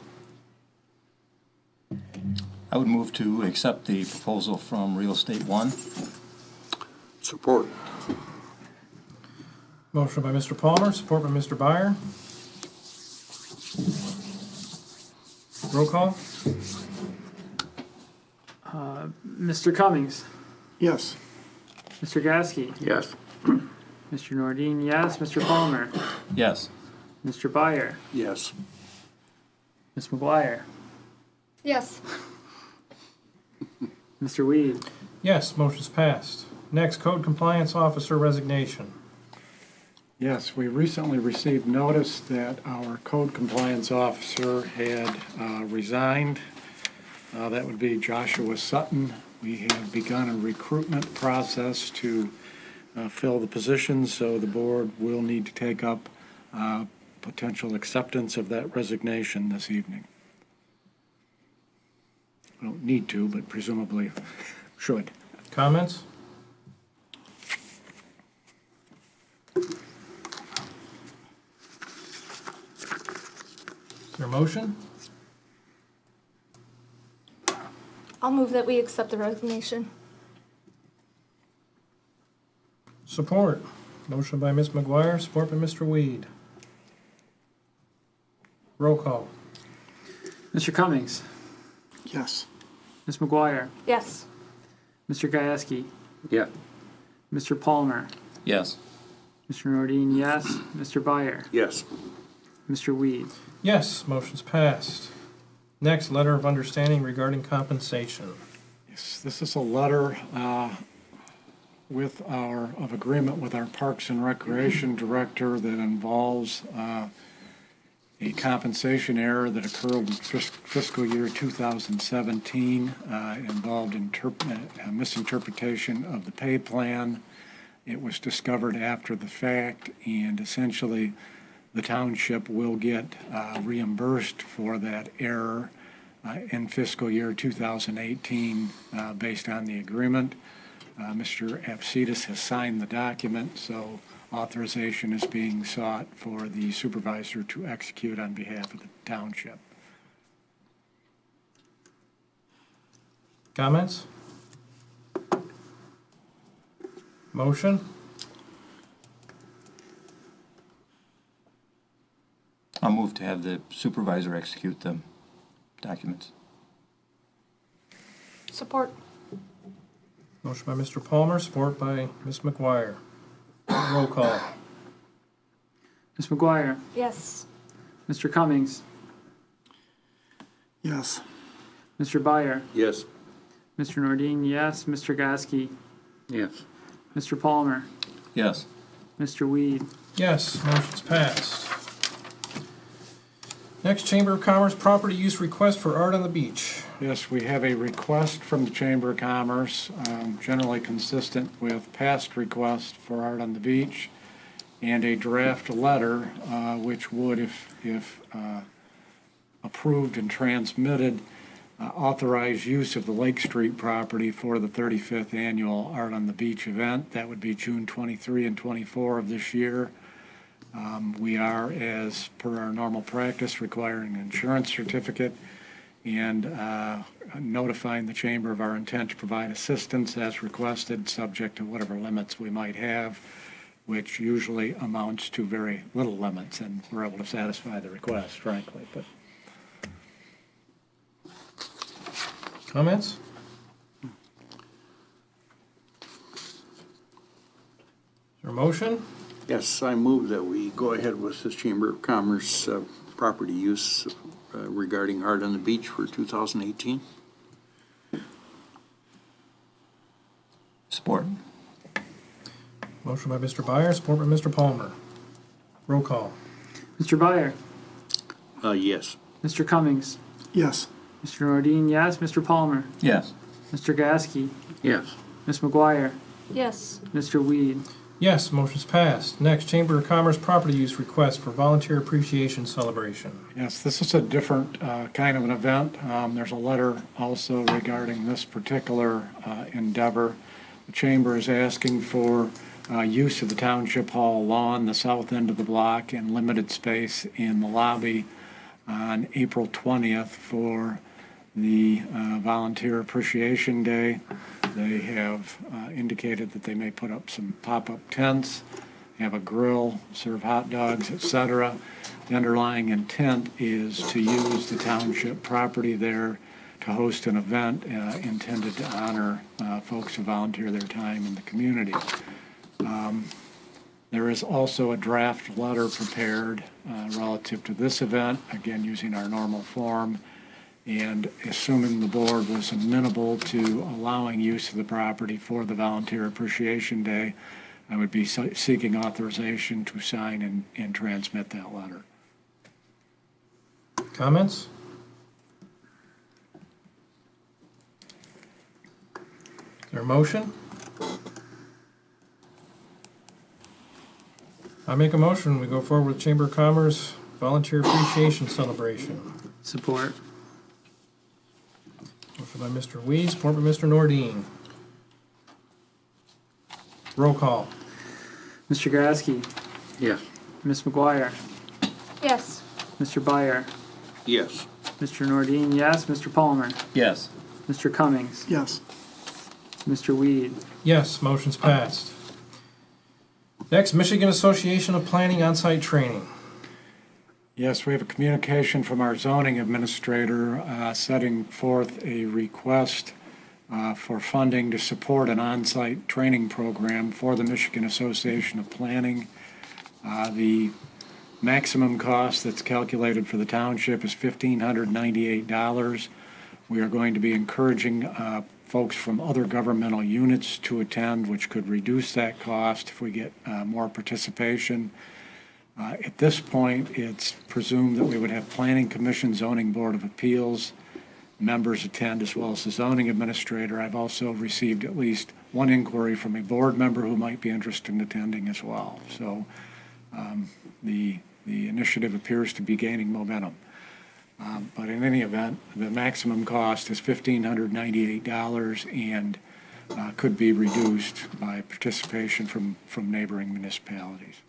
I would move to accept the proposal from Real Estate One. Support. Motion by Mr. Palmer, support by Mr. Byer. Roll call? Mr. Cummings, Yes. Mr. Gasky, Yes. Mr. Nordine, yes, Mr. Palmer, Yes. Mr. Byer, Yes. Ms. McGuire, Yes. Mr. Weed. Yes, motion's passed. Next, Code Compliance Officer resignation. Yes, we recently received notice that our code compliance officer had resigned. That would be Joshua Sutton. We have begun a recruitment process to fill the position, so the board will need to take up potential acceptance of that resignation this evening. I don't need to, but presumably should. Comments? Is there a motion? I'll move that we accept the resignation. Support. Motion by Ms. McGuire, support by Mr. Weed. Roll call. Mr. Cummings, Yes. Ms. McGuire, Yes. Mr. Gieske, Yeah. Mr. Palmer, Yes. Mr. Nordine, yes. Mr. Byer, Yes. Mr. Weed. Yes, motion's passed. Next, letter of understanding regarding compensation. Yes, this is a letter of agreement with our Parks and Recreation Director that involves a compensation error that occurred in fiscal year 2017, involved a misinterpretation of the pay plan. It was discovered after the fact, and essentially the township will get reimbursed for that error in fiscal year 2018 based on the agreement. Mr. Apsidis has signed the document, so authorization is being sought for the supervisor to execute on behalf of the township. Comments? Motion? I'll move to have the supervisor execute the documents. Support. Motion by Mr. Palmer, support by Ms. McGuire. Roll call. Ms. McGuire, Yes. Mr. Cummings, Yes. Mr. Byer, Yes. Mr. Nordine, yes. Mr. Gieske, Yes. Mr. Palmer, Yes. Mr. Weed. Yes, motion's passed. Next, Chamber of Commerce property use request for art on the beach. Yes, we have a request from the Chamber of Commerce, generally consistent with past requests for art on the beach, and a draft letter which would, if approved and transmitted, authorize use of the Lake Street property for the 35th annual Art on the Beach event. That would be June 23 and 24 of this year. We are, as per our normal practice, requiring an insurance certificate and notifying the Chamber of our intent to provide assistance as requested, subject to whatever limits we might have, which usually amounts to very little limits, and we're able to satisfy the request, frankly. But Comments? Is there a motion? Yes, I move that we go ahead with this Chamber of Commerce property use regarding art on the beach for 2018. Support. Motion by Mr. Byer, support by Mr. Palmer. Roll call. Mr. Byer, Yes. Mr. Cummings, Yes. Mr. Nordine, yes. Mr. Palmer, Yes. Mr. Gieske, Yes. Ms. McGuire, Yes. Mr. Weed. Yes, motion's passed. Next, Chamber of Commerce property use request for volunteer appreciation celebration. yes, this is a different kind of an event. There's a letter also regarding this particular endeavor. The Chamber is asking for use of the Township Hall lawn, the south end of the block, and limited space in the lobby on April 20th for the Volunteer Appreciation Day. They have indicated that they may put up some pop-up tents, have a grill, serve hot dogs, etc. The underlying intent is to use the township property there to host an event intended to honor folks who volunteer their time in the community. There is also a draft letter prepared relative to this event, again using our normal form, and assuming the board was amenable to allowing use of the property for the Volunteer Appreciation Day, I would be seeking authorization to sign and transmit that letter. Comments? there a motion? I make a motion, we go forward with Chamber of Commerce Volunteer Appreciation Celebration. Support. Motion by Mr. Weed, support by Mr. Nordine. Roll call. Mr. Grasky, Yes. Ms. McGuire, Yes. Mr. Byer, Yes. Mr. Nordine, yes. Mr. Palmer, Yes. Mr. Cummings, Yes. Mr. Weed. Yes, motion's passed. Next, Michigan Association of Planning on-site training. Yes, we have a communication from our zoning administrator setting forth a request for funding to support an on-site training program for the Michigan Association of Planning. The maximum cost that's calculated for the township is $1,598. We are going to be encouraging folks from other governmental units to attend, which could reduce that cost if we get more participation. At this point, it's presumed that we would have Planning Commission, Zoning Board of Appeals members attend, as well as the zoning administrator. I've also received at least one inquiry from a board member who might be interested in attending as well. So the initiative appears to be gaining momentum. But in any event, the maximum cost is $1,598 and could be reduced by participation from neighboring municipalities.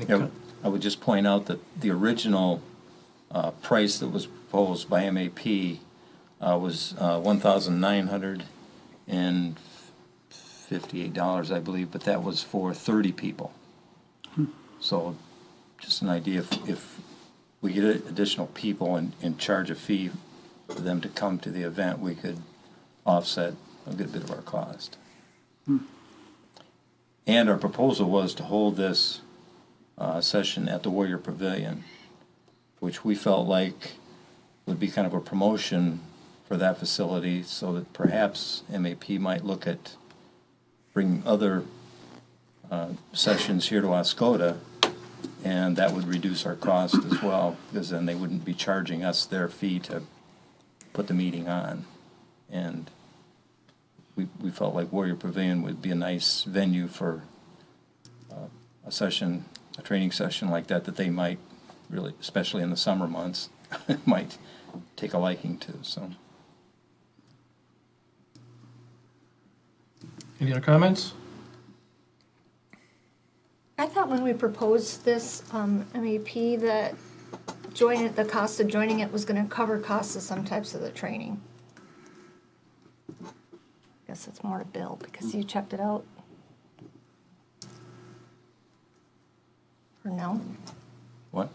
Yeah, I would just point out that the original price that was proposed by MAP was $1,958, I believe, but that was for 30 people. So just an idea, if we get additional people and charge a fee for them to come to the event, we could offset a good bit of our cost. And our proposal was to hold this session at the Warrior Pavilion, which we felt like would be kind of a promotion for that facility, so that perhaps MAP might look at bringing other sessions here to Oscoda, and that would reduce our cost as well, because then they wouldn't be charging us their fee to put the meeting on. And we felt like Warrior Pavilion would be a nice venue for a session, a training session like that they might really, especially in the summer months, might take a liking to. So, Any other comments? I thought when we proposed this MAP that the cost of joining it was going to cover costs of some types of the training. I guess it's more to Bill because you checked it out. Or no? what?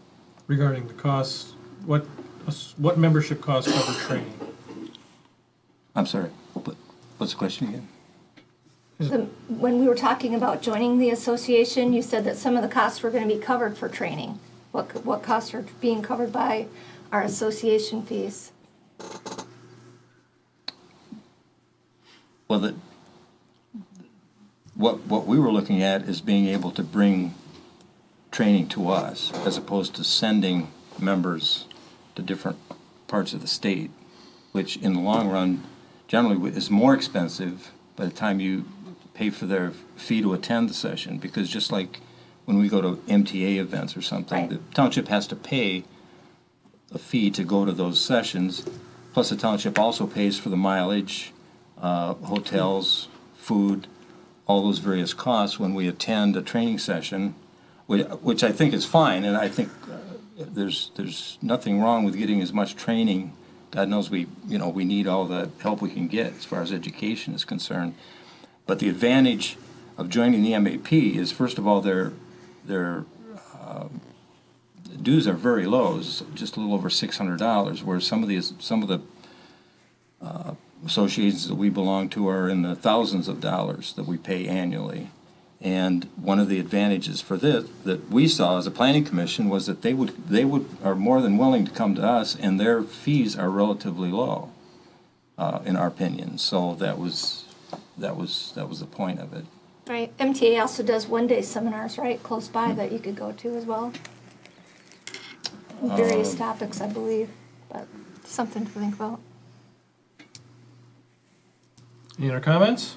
Regarding the costs, what membership costs cover training? I'm sorry. What's the question again? When we were talking about joining the association, you said that some of the costs were going to be covered for training. What costs are being covered by our association fees? Well, what we were looking at is being able to bring training to us, as opposed to sending members to different parts of the state, which in the long run generally is more expensive by the time you pay for their fee to attend the session, because just like when we go to MTA events or something, right, the township has to pay a fee to go to those sessions, plus the township also pays for the mileage, hotels, food, all those various costs when we attend a training session, which I think is fine, and I think there's nothing wrong with getting as much training. God knows we need all the help we can get as far as education is concerned. But the advantage of joining the MAP is, first of all, their dues are very low, it's just a little over $600, whereas some of the associations that we belong to are in the thousands of dollars that we pay annually. And one of the advantages for this that we saw as a planning commission was that they are more than willing to come to us, and their fees are relatively low, in our opinion. So that was the point of it. Right. MTA also does one-day seminars, right, close by that you could go to as well. Various topics, I believe, but something to think about. Any other comments?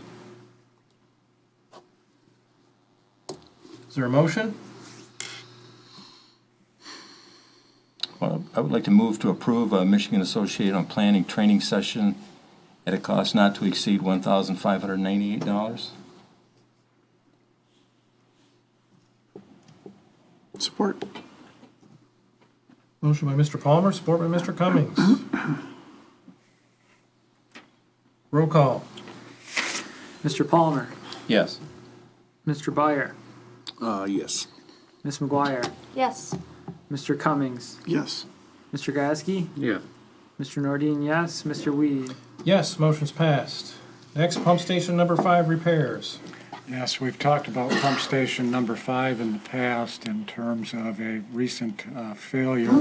Is there a motion? Well, I would like to move to approve a Michigan Associated on Planning training session at a cost not to exceed $1,598. Support. Motion by Mr. Palmer, support by Mr. Cummings. Roll call. Mr. Palmer, Yes. Mr. Byer, Yes. Ms. McGuire, Yes. Mr. Cummings, Yes. Mr. Gasky, Yeah. Mr. Nordine, yes, Mr. Weed. Yes, motion's passed. Next, pump station number 5 repairs. Yes, we've talked about pump station number 5 in the past in terms of a recent failure,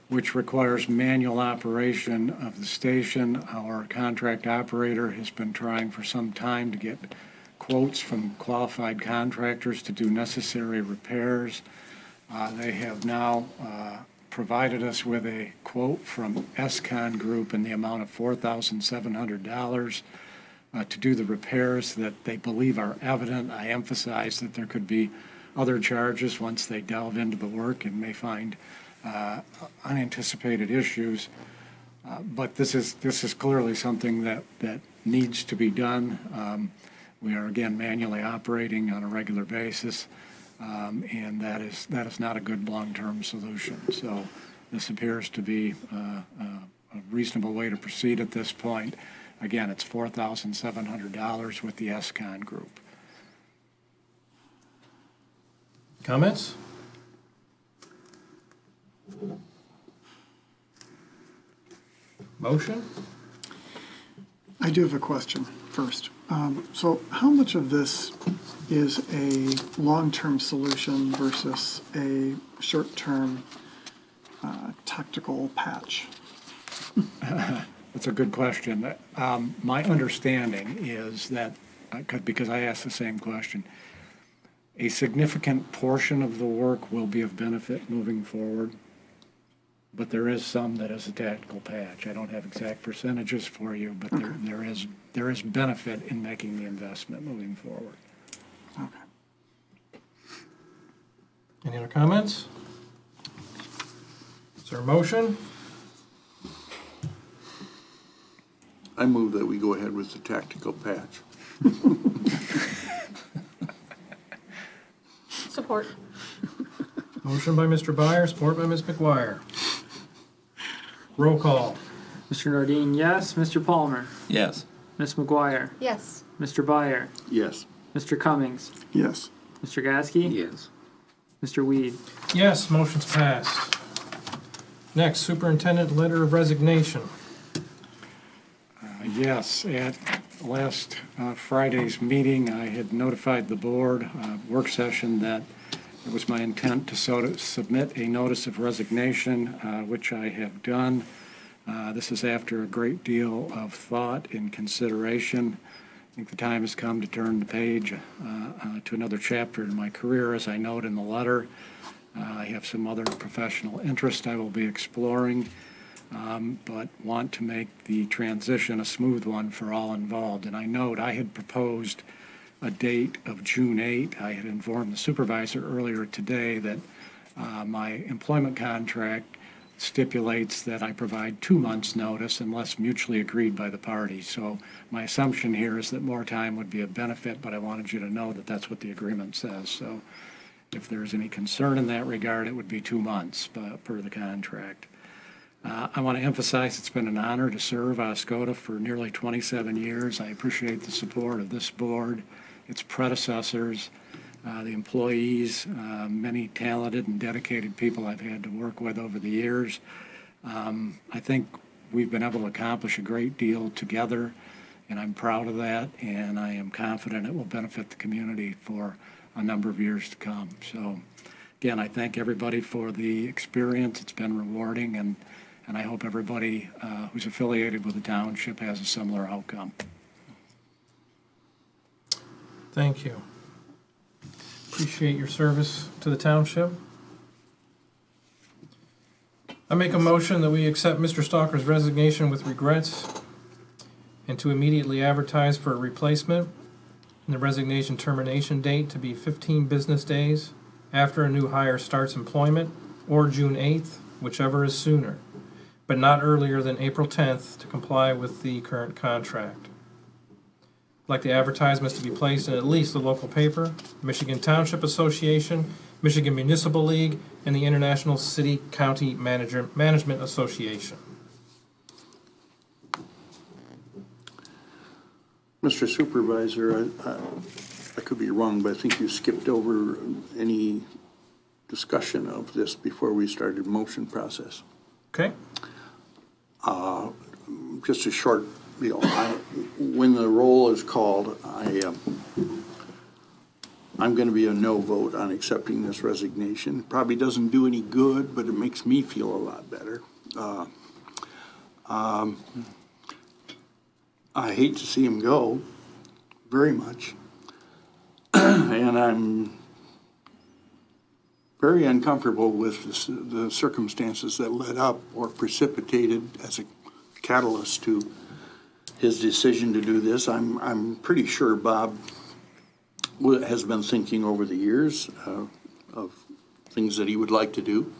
which requires manual operation of the station. Our contract operator has been trying for some time to get quotes from qualified contractors to do necessary repairs. They have now provided us with a quote from Escon Group in the amount of $4,700 to do the repairs that they believe are evident. I emphasize that there could be other charges once they delve into the work and may find unanticipated issues. But this is clearly something that needs to be done. We are again manually operating on a regular basis, and that is not a good long-term solution. So this appears to be a reasonable way to proceed at this point. Again, it's $4,700 with the Escon Group. Comments? Motion? I do have a question first. So how much of this is a long-term solution versus a short-term tactical patch? That's a good question. My understanding is that, because I asked the same question, a significant portion of the work will be of benefit moving forward, but there is some that is a tactical patch. I don't have exact percentages for you, but there is benefit in making the investment moving forward. Okay. Any other comments? Is there a motion? I move that we go ahead with the tactical patch. Support. Motion by Mr. Byer, support by Ms. McGuire. Roll call. Mr. Nordine, yes, Mr. Palmer, Yes. Ms. McGuire, Yes. Mr. Byer, Yes. Mr. Cummings, Yes. Mr. Gasky, Yes. Mr. Weed. Yes, motion's passed. Next, superintendent letter of resignation. Yes, at last Friday's meeting, I had notified the board, work session, that it was my intent to submit a notice of resignation, which I have done. This is after a great deal of thought and consideration. I think the time has come to turn the page to another chapter in my career, as I note in the letter. I have some other professional interest I will be exploring, but want to make the transition a smooth one for all involved. And I note I had proposed a date of June 8. I had informed the supervisor earlier today that my employment contract stipulates that I provide 2 months' notice unless mutually agreed by the parties. So my assumption here is that more time would be a benefit, but I wanted you to know that that's what the agreement says. So if there's any concern in that regard, it would be 2 months per the contract. I want to emphasize it's been an honor to serve Oscoda for nearly 27 years. I appreciate the support of this board, its predecessors, the employees, many talented and dedicated people I've had to work with over the years. I think we've been able to accomplish a great deal together, and I'm proud of that, and I am confident it will benefit the community for a number of years to come. So, again, I thank everybody for the experience. It's been rewarding, and I hope everybody who's affiliated with the township has a similar outcome. Thank you. Appreciate your service to the township. I make a motion that we accept Mr. Stalker's resignation with regrets and to immediately advertise for a replacement, and the resignation termination date to be 15 business days after a new hire starts employment, or June 8th, whichever is sooner, but not earlier than April 10th to comply with the current contract. I'd like the advertisements to be placed in at least the local paper, Michigan Township Association, Michigan Municipal League, and the International City County Management Association. Mr. Supervisor, I could be wrong, but I think you skipped over any discussion of this before we started motion process. Okay? Just a short, when the roll is called, I'm going to be a no vote on accepting this resignation. Probably doesn't do any good, but it makes me feel a lot better. I hate to see him go, very much. And I'm very uncomfortable with the circumstances that led up or precipitated as a catalyst to his decision to do this. I'm pretty sure Bob has been thinking over the years of things that he would like to do,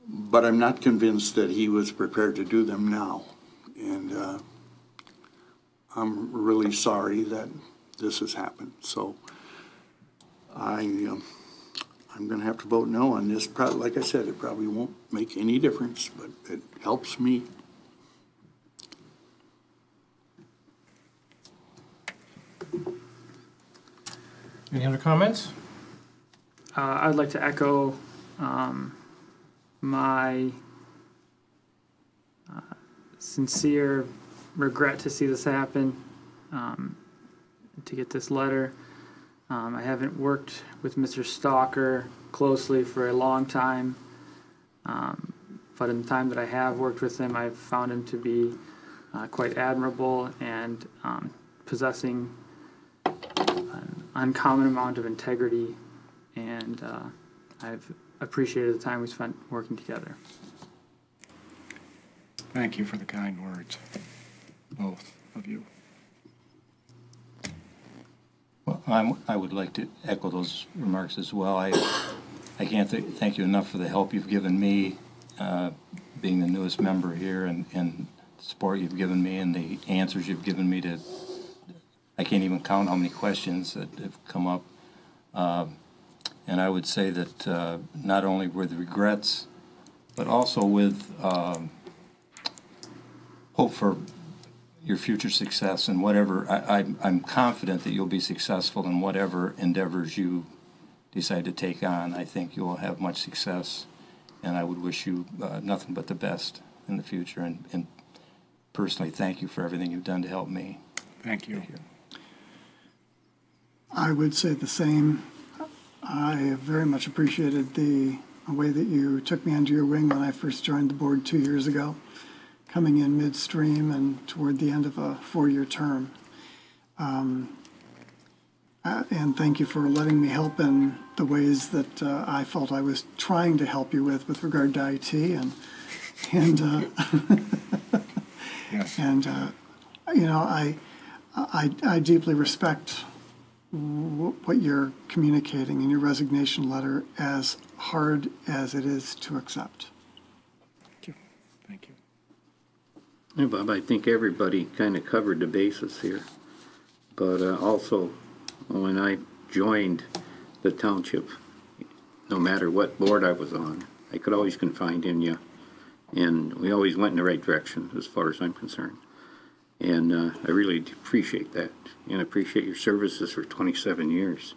but I'm not convinced that he was prepared to do them now. And I'm really sorry that this has happened. So I'm going to have to vote no on this. Like I said, it probably won't make any difference, but it helps me. Any other comments? I'd like to echo my sincere regret to see this happen, to get this letter. I haven't worked with Mr. Stalker closely for a long time, but in the time that I have worked with him, I've found him to be quite admirable and possessing an uncommon amount of integrity, and I've appreciated the time we spent working together. Thank you for the kind words, both of you. Well, I would like to echo those remarks as well. I can't thank you enough for the help you've given me, being the newest member here, and the support you've given me and the answers you've given me to, I can't even count how many questions that have come up. And I would say that not only with regrets, but also with hope for your future success and whatever. I'm confident that you'll be successful in whatever endeavors you decide to take on. I think you will have much success, and I would wish you nothing but the best in the future. And personally, thank you for everything you've done to help me. Thank you. I would say the same. I have very much appreciated the way that you took me under your wing when I first joined the board 2 years ago, coming in midstream and toward the end of a 4-year term. And thank you for letting me help in the ways that I felt I was trying to help you with regard to IT and Yes. and you know, I deeply respect what you're communicating in your resignation letter, as hard as it is to accept. Thank you. Thank you. Yeah, Bob, I think everybody kind of covered the bases here. But also, when I joined the township, no matter what board I was on, I could always confide in you. And we always went in the right direction, as far as I'm concerned. And I really appreciate that, and appreciate your services for 27 years.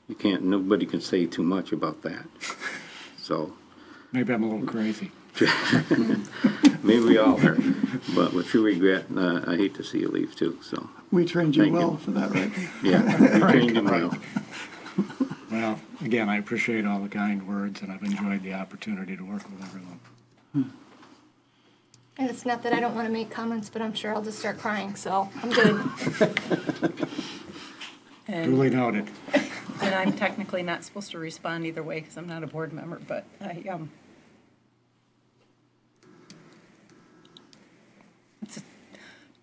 Nobody can say too much about that. So Maybe I'm a little crazy. maybe we all are, but with true regret, I hate to see you leave too. So We trained you Thank well you. for that, right? yeah, we trained him well. Well, again, I appreciate all the kind words, and I've enjoyed the opportunity to work with everyone. And it's not that I don't want to make comments, but I'm sure I'll just start crying, so I'm good. Duly noted. And I'm technically not supposed to respond either way because I'm not a board member, but it's a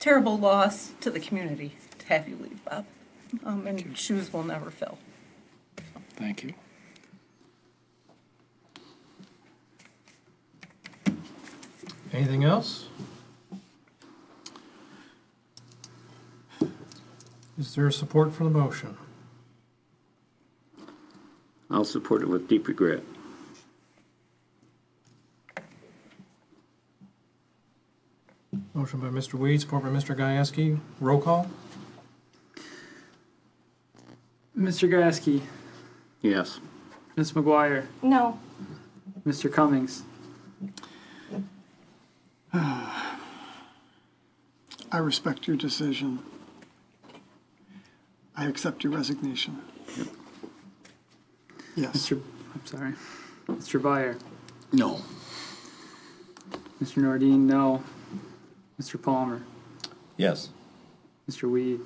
terrible loss to the community to have you leave, Bob. And shoes will never fill. Thank you. Anything else? Is there support for the motion? I'll support it with deep regret. Motion by Mr. Weed, support by Mr. Gieske. Roll call? Mr. Gasky, Yes. Ms. McGuire, No. Mr. Cummings, I respect your decision. I accept your resignation. Yes. I'm sorry, Mr. Byer, No. Mr. Nordine, no. Mr. Palmer, Yes. Mr. Weed,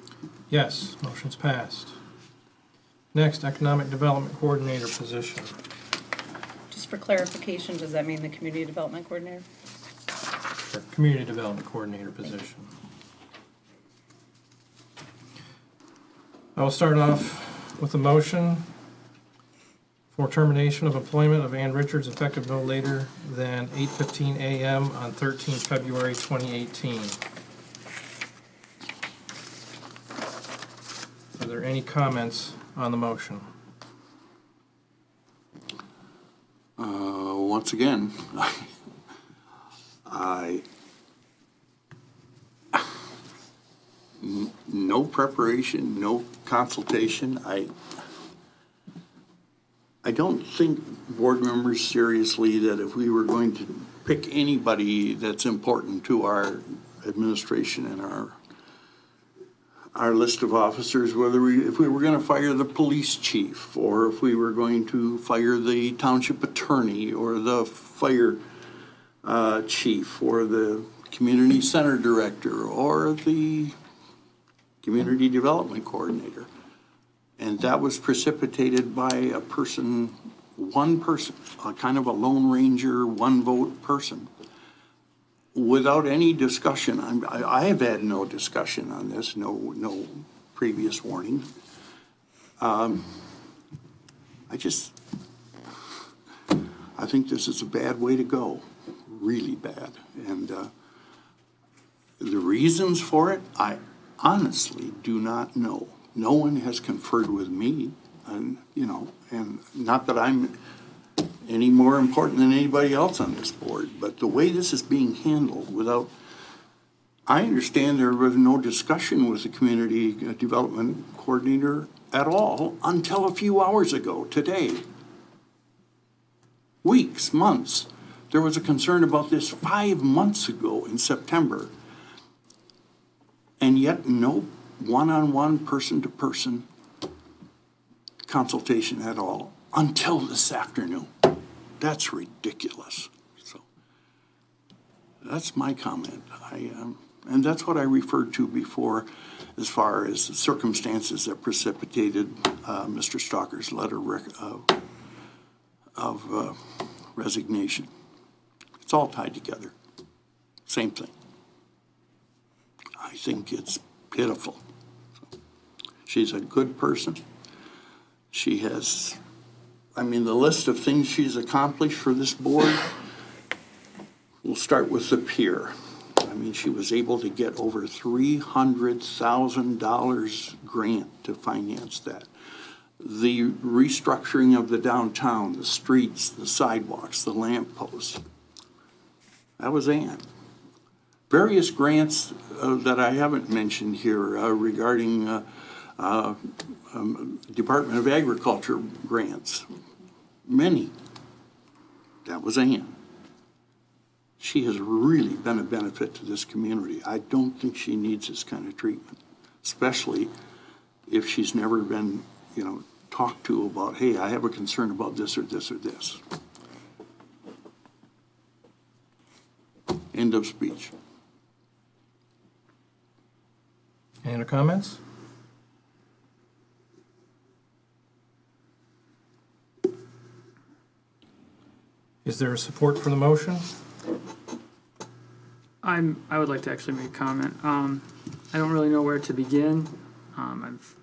Yes, motion's passed. Next, Economic Development Coordinator position. Just for clarification, does that mean the community development coordinator? Sure. Community Development Coordinator position. I will start off with a motion for termination of employment of Ann Richards effective no later than 8:15 a.m. on 13 February 2018. Are there any comments on the motion? Once again, no preparation, no consultation. I don't think board members seriously that if we were going to pick anybody that's important to our administration and our list of officers, if we were going to fire the police chief, or if we were going to fire the township attorney, or the fire chief, or the community center director, or the community development coordinator. And that was precipitated by a person, one person, a kind of a lone ranger, one vote person, without any discussion. I have had no discussion on this, no previous warning. I think this is a bad way to go, really bad. And the reasons for it, I honestly do not know. No one has conferred with me, and and not that I'm any more important than anybody else on this board, but the way this is being handled without, I understand there was no discussion with the community development coordinator at all until a few hours ago today. Weeks, months. There was a concern about this 5 months ago in September, and yet no one-on-one, person-to-person consultation at all until this afternoon. That's ridiculous. So that's my comment. And that's what I referred to before as far as the circumstances that precipitated Mr. Stalker's letter of resignation. It's all tied together. Same thing. I think it's pitiful. She's a good person. She has, the list of things she's accomplished for this board, we'll start with the pier. She was able to get over $300,000 grant to finance that. The restructuring of the downtown, the streets, the sidewalks, the lamp posts. That was Ann. Various grants that I haven't mentioned here regarding Department of Agriculture grants. Many. That was Ann. She has really been a benefit to this community. I don't think she needs this kind of treatment, especially if she's never been, talked to about, hey, I have a concern about this or this or this. End of speech. Any other comments? Is there support for the motion? I would like to actually make a comment. I don't really know where to begin. I've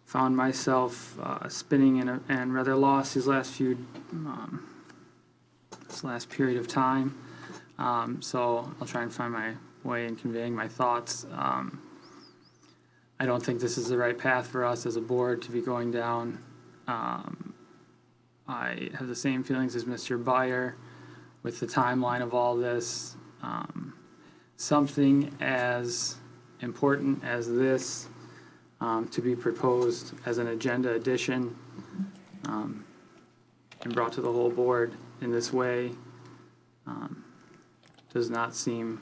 found myself spinning and rather lost these last this last period of time. So I'll try and find my way in conveying my thoughts. I don't think this is the right path for us as a board to be going down. I have the same feelings as Mr. Byer with the timeline of all this. Something as important as this to be proposed as an agenda addition and brought to the whole board in this way does not seem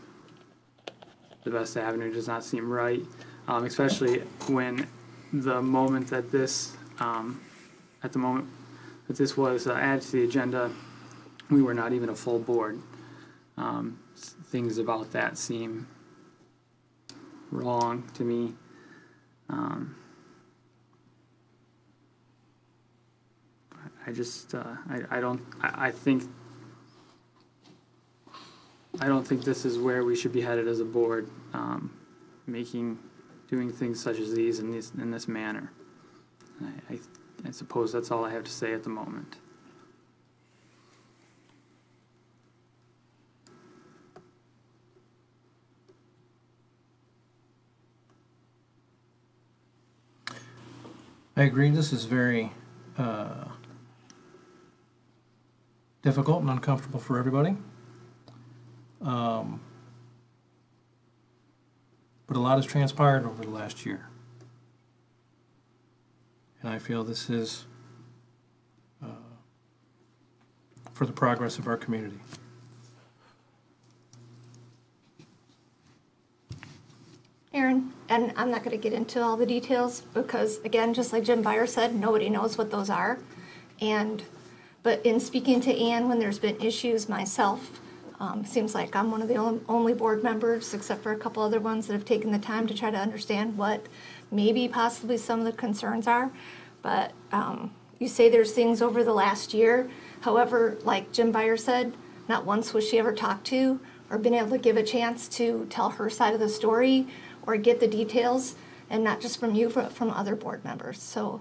the best avenue, does not seem right, especially when the moment that this, at the moment that this was added to the agenda, we were not even a full board. Things about that seem wrong to me. I just, I don't think this is where we should be headed as a board, doing things such as these in this manner. I suppose that's all I have to say at the moment. I agree, this is very difficult and uncomfortable for everybody. But a lot has transpired over the last year. And I feel this is for the progress of our community. Aaron, and I'm not going to get into all the details because, again, just like Jim Byer said, nobody knows what those are. But in speaking to Ann when there's been issues myself, seems like I'm one of the only board members, except for a couple other ones, that have taken the time to try to understand what maybe possibly some of the concerns are. But you say there's things over the last year. However, like Jim Byer said, not once was she ever talked to or been able to give a chance to tell her side of the story or get the details, and not just from you, but from other board members. So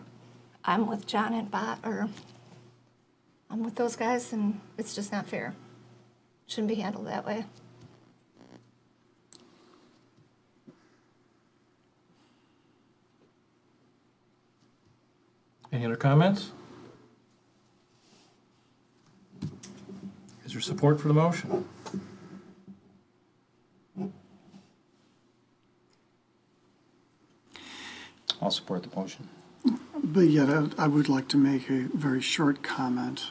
I'm with John and I'm with those guys, and it's just not fair. Shouldn't be handled that way. Any other comments? Is there support for the motion? I'll support the motion. But yet, I would like to make a very short comment.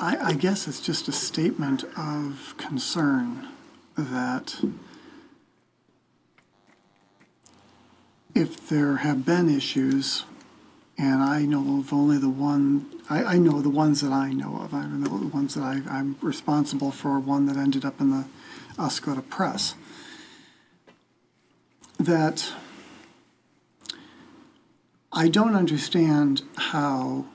I guess it's just a statement of concern that if there have been issues, and I know of only the one, I know the ones that I know of. I know the ones that I'm responsible for, one that ended up in the Oscoda press, that I don't understand how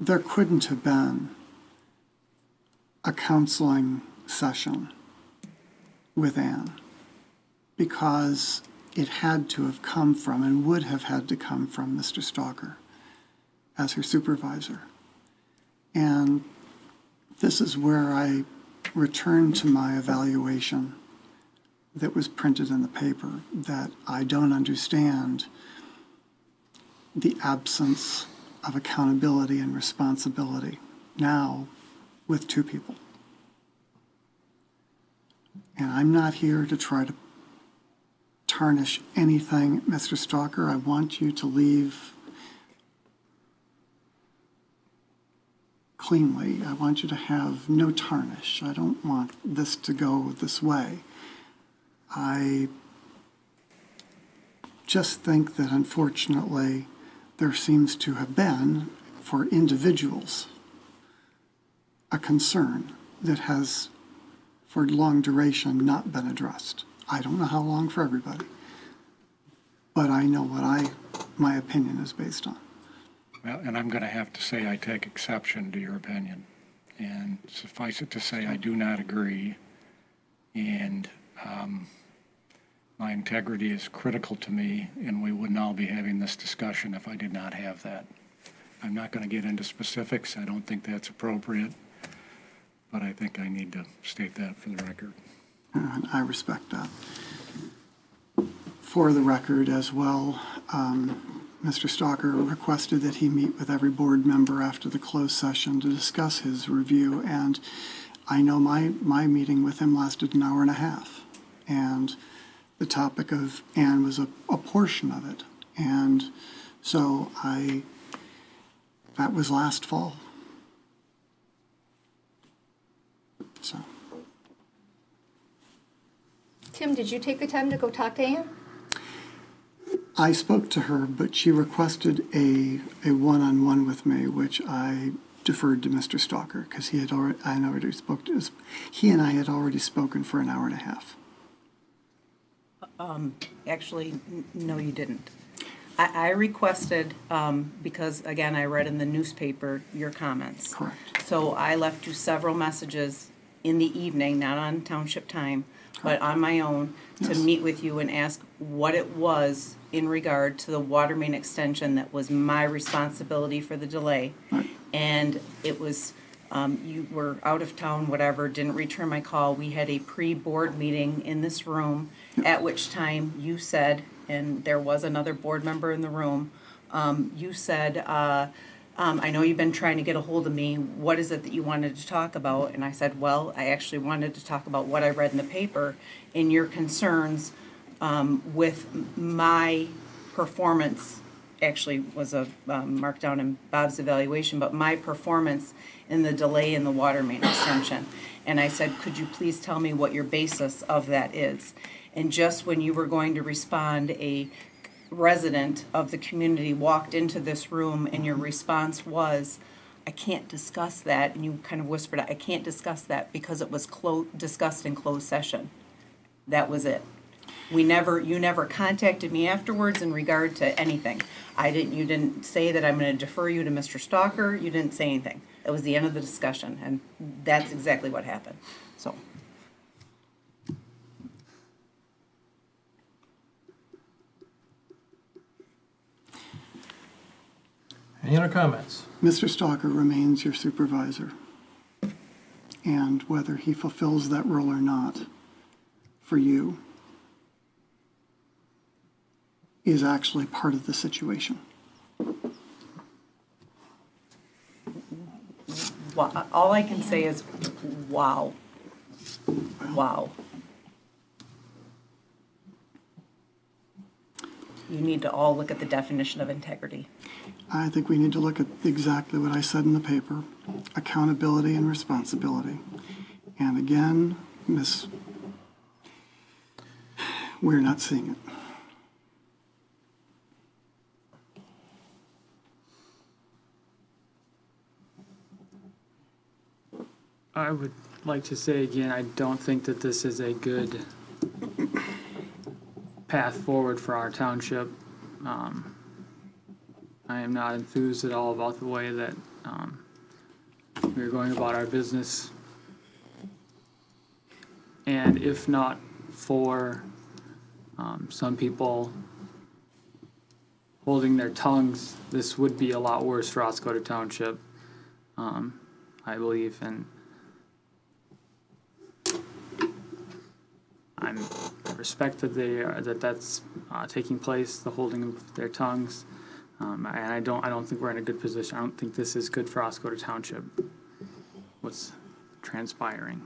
there couldn't have been a counseling session with Ann, because it had to have come from and would have had to come from Mr. Stalker as her supervisor. And this is where I return to my evaluation that was printed in the paper, that I don't understand the absence of accountability and responsibility now with two people. And I'm not here to try to tarnish anything, Mr. Stalker. I want you to leave cleanly. I want you to have no tarnish. I don't want this to go this way. I just think that unfortunately there seems to have been, for individuals, a concern that has, for long duration, not been addressed. I don't know how long for everybody, but I know what my opinion is based on. Well, and I'm going to have to say I take exception to your opinion. And suffice it to say, I do not agree. And my integrity is critical to me, and we would not be having this discussion if I did not have that. I'm not going to get into specifics. I don't think that's appropriate, but I think I need to state that for the record. And I respect that. For the record as well, Mr. Stalker requested that he meet with every board member after the closed session to discuss his review, and I know my meeting with him lasted an hour and a half, and the topic of Anne was a portion of it, and so that was last fall. So. Tim, did you take the time to go talk to Ann? I spoke to her, but she requested a one-on-one with me, which I deferred to Mr. Stalker because he and I had already spoken for an hour and a half. Actually, no, you didn't. I requested, because again, I read in the newspaper your comments. Correct. So I left you several messages in the evening, not on township time, but on my own, to meet with you and ask what it was in regard to the water main extension that was my responsibility for the delay. Right. And it was, you were out of town, whatever, didn't return my call. We had a pre-board meeting in this room, at which time you said, and there was another board member in the room, you said, I know you've been trying to get a hold of me. What is it that you wanted to talk about? And I said, well, I actually wanted to talk about what I read in the paper and your concerns with my performance. Actually was a marked down in Bob's evaluation, but my performance in the delay in the water main extension. And I said, could you please tell me what your basis of that is? And just when you were going to respond, a resident of the community walked into this room and your response was, I can't discuss that. And you kind of whispered, I can't discuss that because it was discussed in closed session. That was it. You never contacted me afterwards in regard to anything. You didn't say that I'm going to defer you to Mr. Stalker. You didn't say anything. That was the end of the discussion, and that's exactly what happened. So. Any other comments? Mr. Stalker remains your supervisor, and whether he fulfills that role or not for you is actually part of the situation. All I can say is, wow. Wow. You need to all look at the definition of integrity. I think we need to look at exactly what I said in the paper, accountability and responsibility. And again, we're not seeing it. I would like to say again, I don't think that this is a good path forward for our township. I am not enthused at all about the way that we're going about our business. And if not for some people holding their tongues, this would be a lot worse for Oscoda Township, I believe. And I respect that that's taking place, the holding of their tongues, and I don't think we're in a good position. I don't think this is good for Oscoda Township. What's transpiring?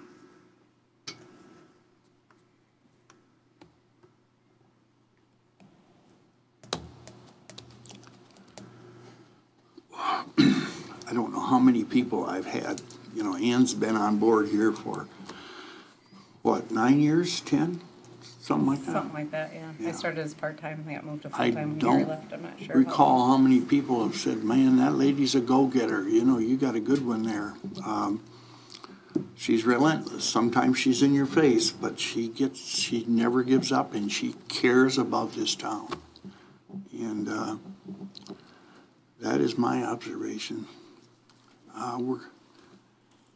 I don't know how many people I've had. You know, Ann's been on board here for, what, 9 years, 10? Something like that? Something like that, yeah. I started as part-time, I got moved to I full-time when Gary don't left, I'm not sure. recall how many people have said, man, that lady's a go-getter, you know, you got a good one there. She's relentless. Sometimes she's in your face, but she never gives up, and she cares about this town. And That is my observation. We're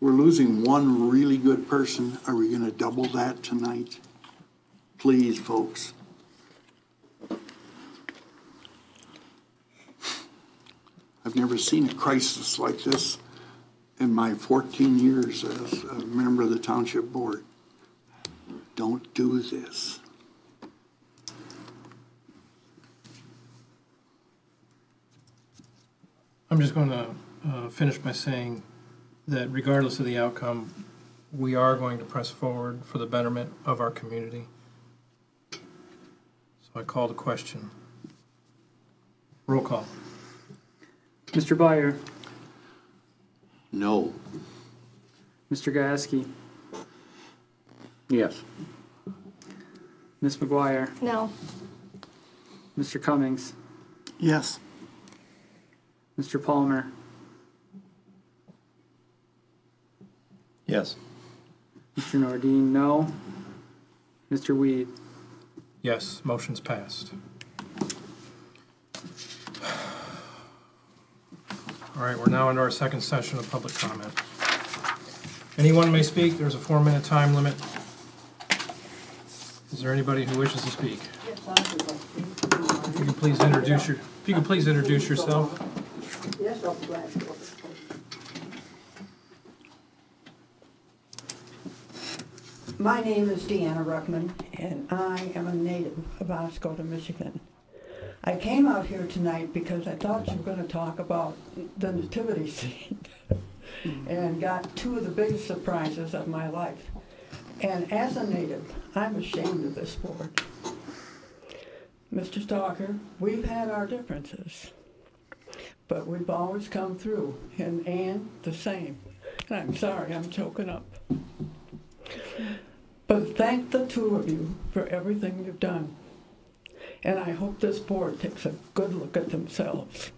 losing one really good person. Are we gonna double that tonight? Please, folks. I've never seen a crisis like this in my 14 years as a member of the Township Board. Don't do this. I'm just going to finish by saying that regardless of the outcome, we are going to press forward for the betterment of our community. So I call the question. Roll call. Mr. Byer, No. Mr. Gasko, Yes. Ms. McGuire, No. Mr. Cummings, Yes. Mr. Palmer, Yes. Mr. Nordine, no. Mr. Weed. Yes, motion's passed. All right, we're now into our second session of public comment. Anyone may speak. There's a 4-minute time limit. Is there anybody who wishes to speak? If you could please introduce yourself. Yes, Dr. Glasgow. My name is Deanna Ruckman, and I am a native of Oscoda, Michigan. I came out here tonight because I thought you were going to talk about the nativity scene and got two of the biggest surprises of my life. And as a native, I'm ashamed of this board. Mr. Stalker, we've had our differences, but we've always come through, and Ann, the same. And I'm sorry, I'm choking up. But thank the two of you for everything you've done. And I hope this board takes a good look at themselves.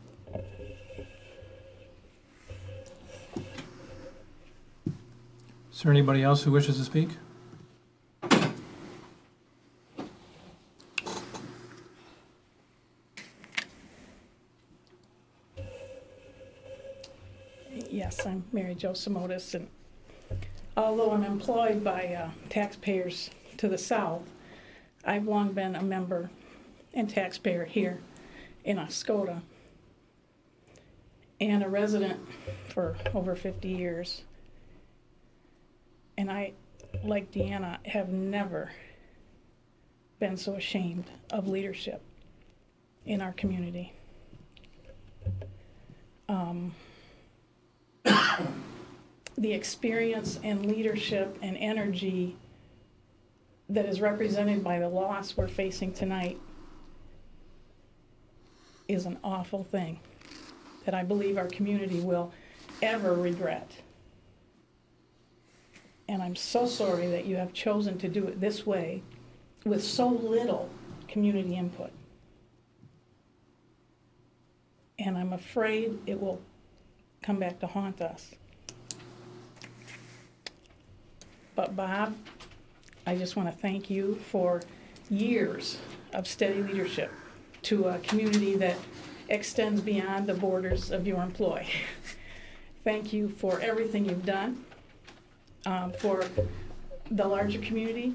Is there anybody else who wishes to speak? Yes, I'm Mary Jo Simotis, and although I'm employed by taxpayers to the south, I've long been a member and taxpayer here in Oscoda and a resident for over 50 years. And I, like Deanna, have never been so ashamed of leadership in our community. The experience and leadership and energy that is represented by the loss we're facing tonight is an awful thing that I believe our community will ever regret. And I'm so sorry that you have chosen to do it this way with so little community input. And I'm afraid it will come back to haunt us. But Bob, I just want to thank you for years of steady leadership to a community that extends beyond the borders of your employ. Thank you for everything you've done for the larger community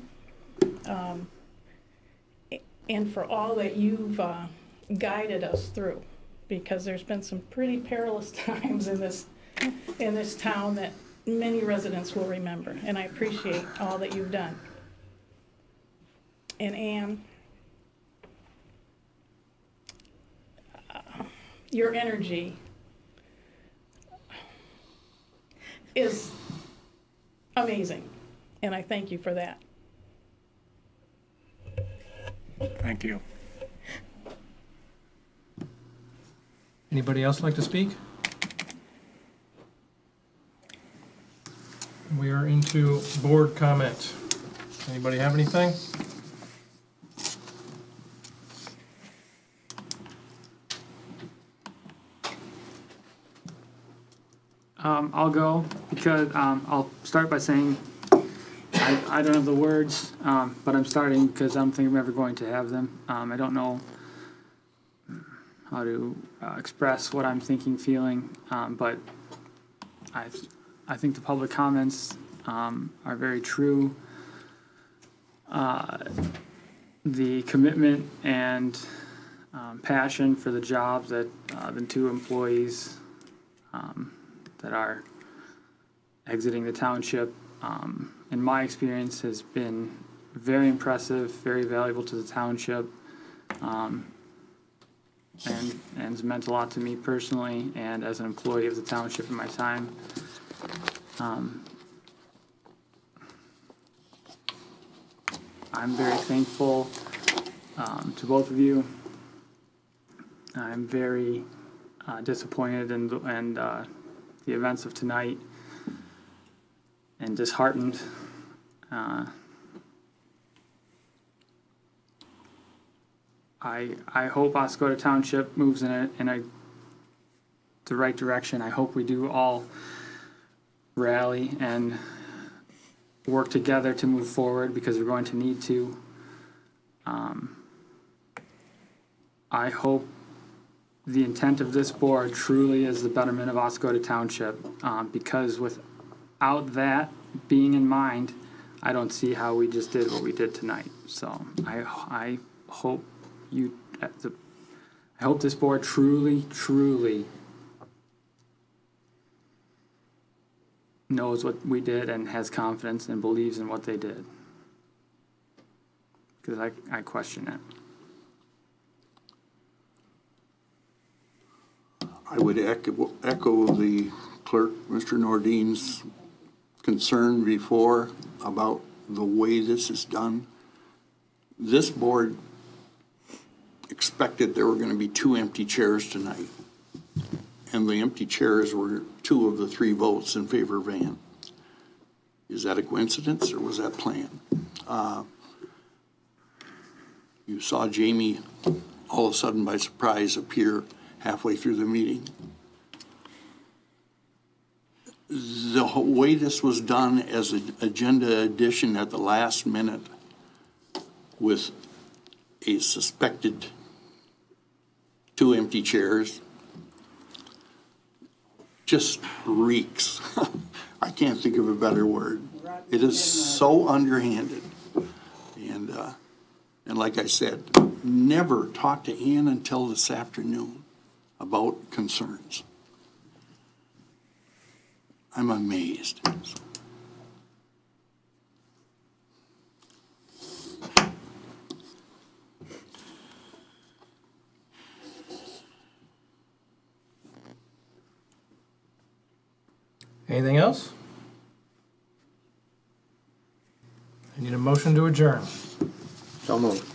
and for all that you've guided us through, because there's been some pretty perilous times in this town that many residents will remember, and I appreciate all that you've done. And Ann, your energy is amazing, and I thank you for that. Thank you. Anybody else like to speak? We are into board comment. Anybody have anything? I'll go because I'll start by saying I don't have the words, but I'm starting because I don't think I'm ever going to have them. I don't know express what I'm thinking, feeling, but I think the public comments are very true. The commitment and passion for the job that the two employees that are exiting the township, in my experience, has been very impressive, very valuable to the township, and has meant a lot to me personally and as an employee of the township in my time. I'm very thankful to both of you. I'm very disappointed in the events of tonight and disheartened. I hope Oscoda Township moves in the right direction. I hope we do all rally and work together to move forward, because we're going to need to. I hope the intent of this board truly is the betterment of Oscoda Township, because without that being in mind, I don't see how we just did what we did tonight. So I hope I hope this board truly knows what we did and has confidence and believes in what they did, because I question it. I would echo the clerk, Mr. Nordine's concern before about the way this is done. This board expected there were going to be 2 empty chairs tonight, and the empty chairs were 2 of the 3 votes in favor of Van. Is that a coincidence, or was that planned? You saw Jamie all of a sudden by surprise appear halfway through the meeting. The way this was done as an agenda addition at the last minute with a suspected 2 empty chairs just reeks. I can't think of a better word. It is so underhanded. And like I said, never talked to Ann until this afternoon about concerns. I'm amazed. Anything else? I need a motion to adjourn. So moved.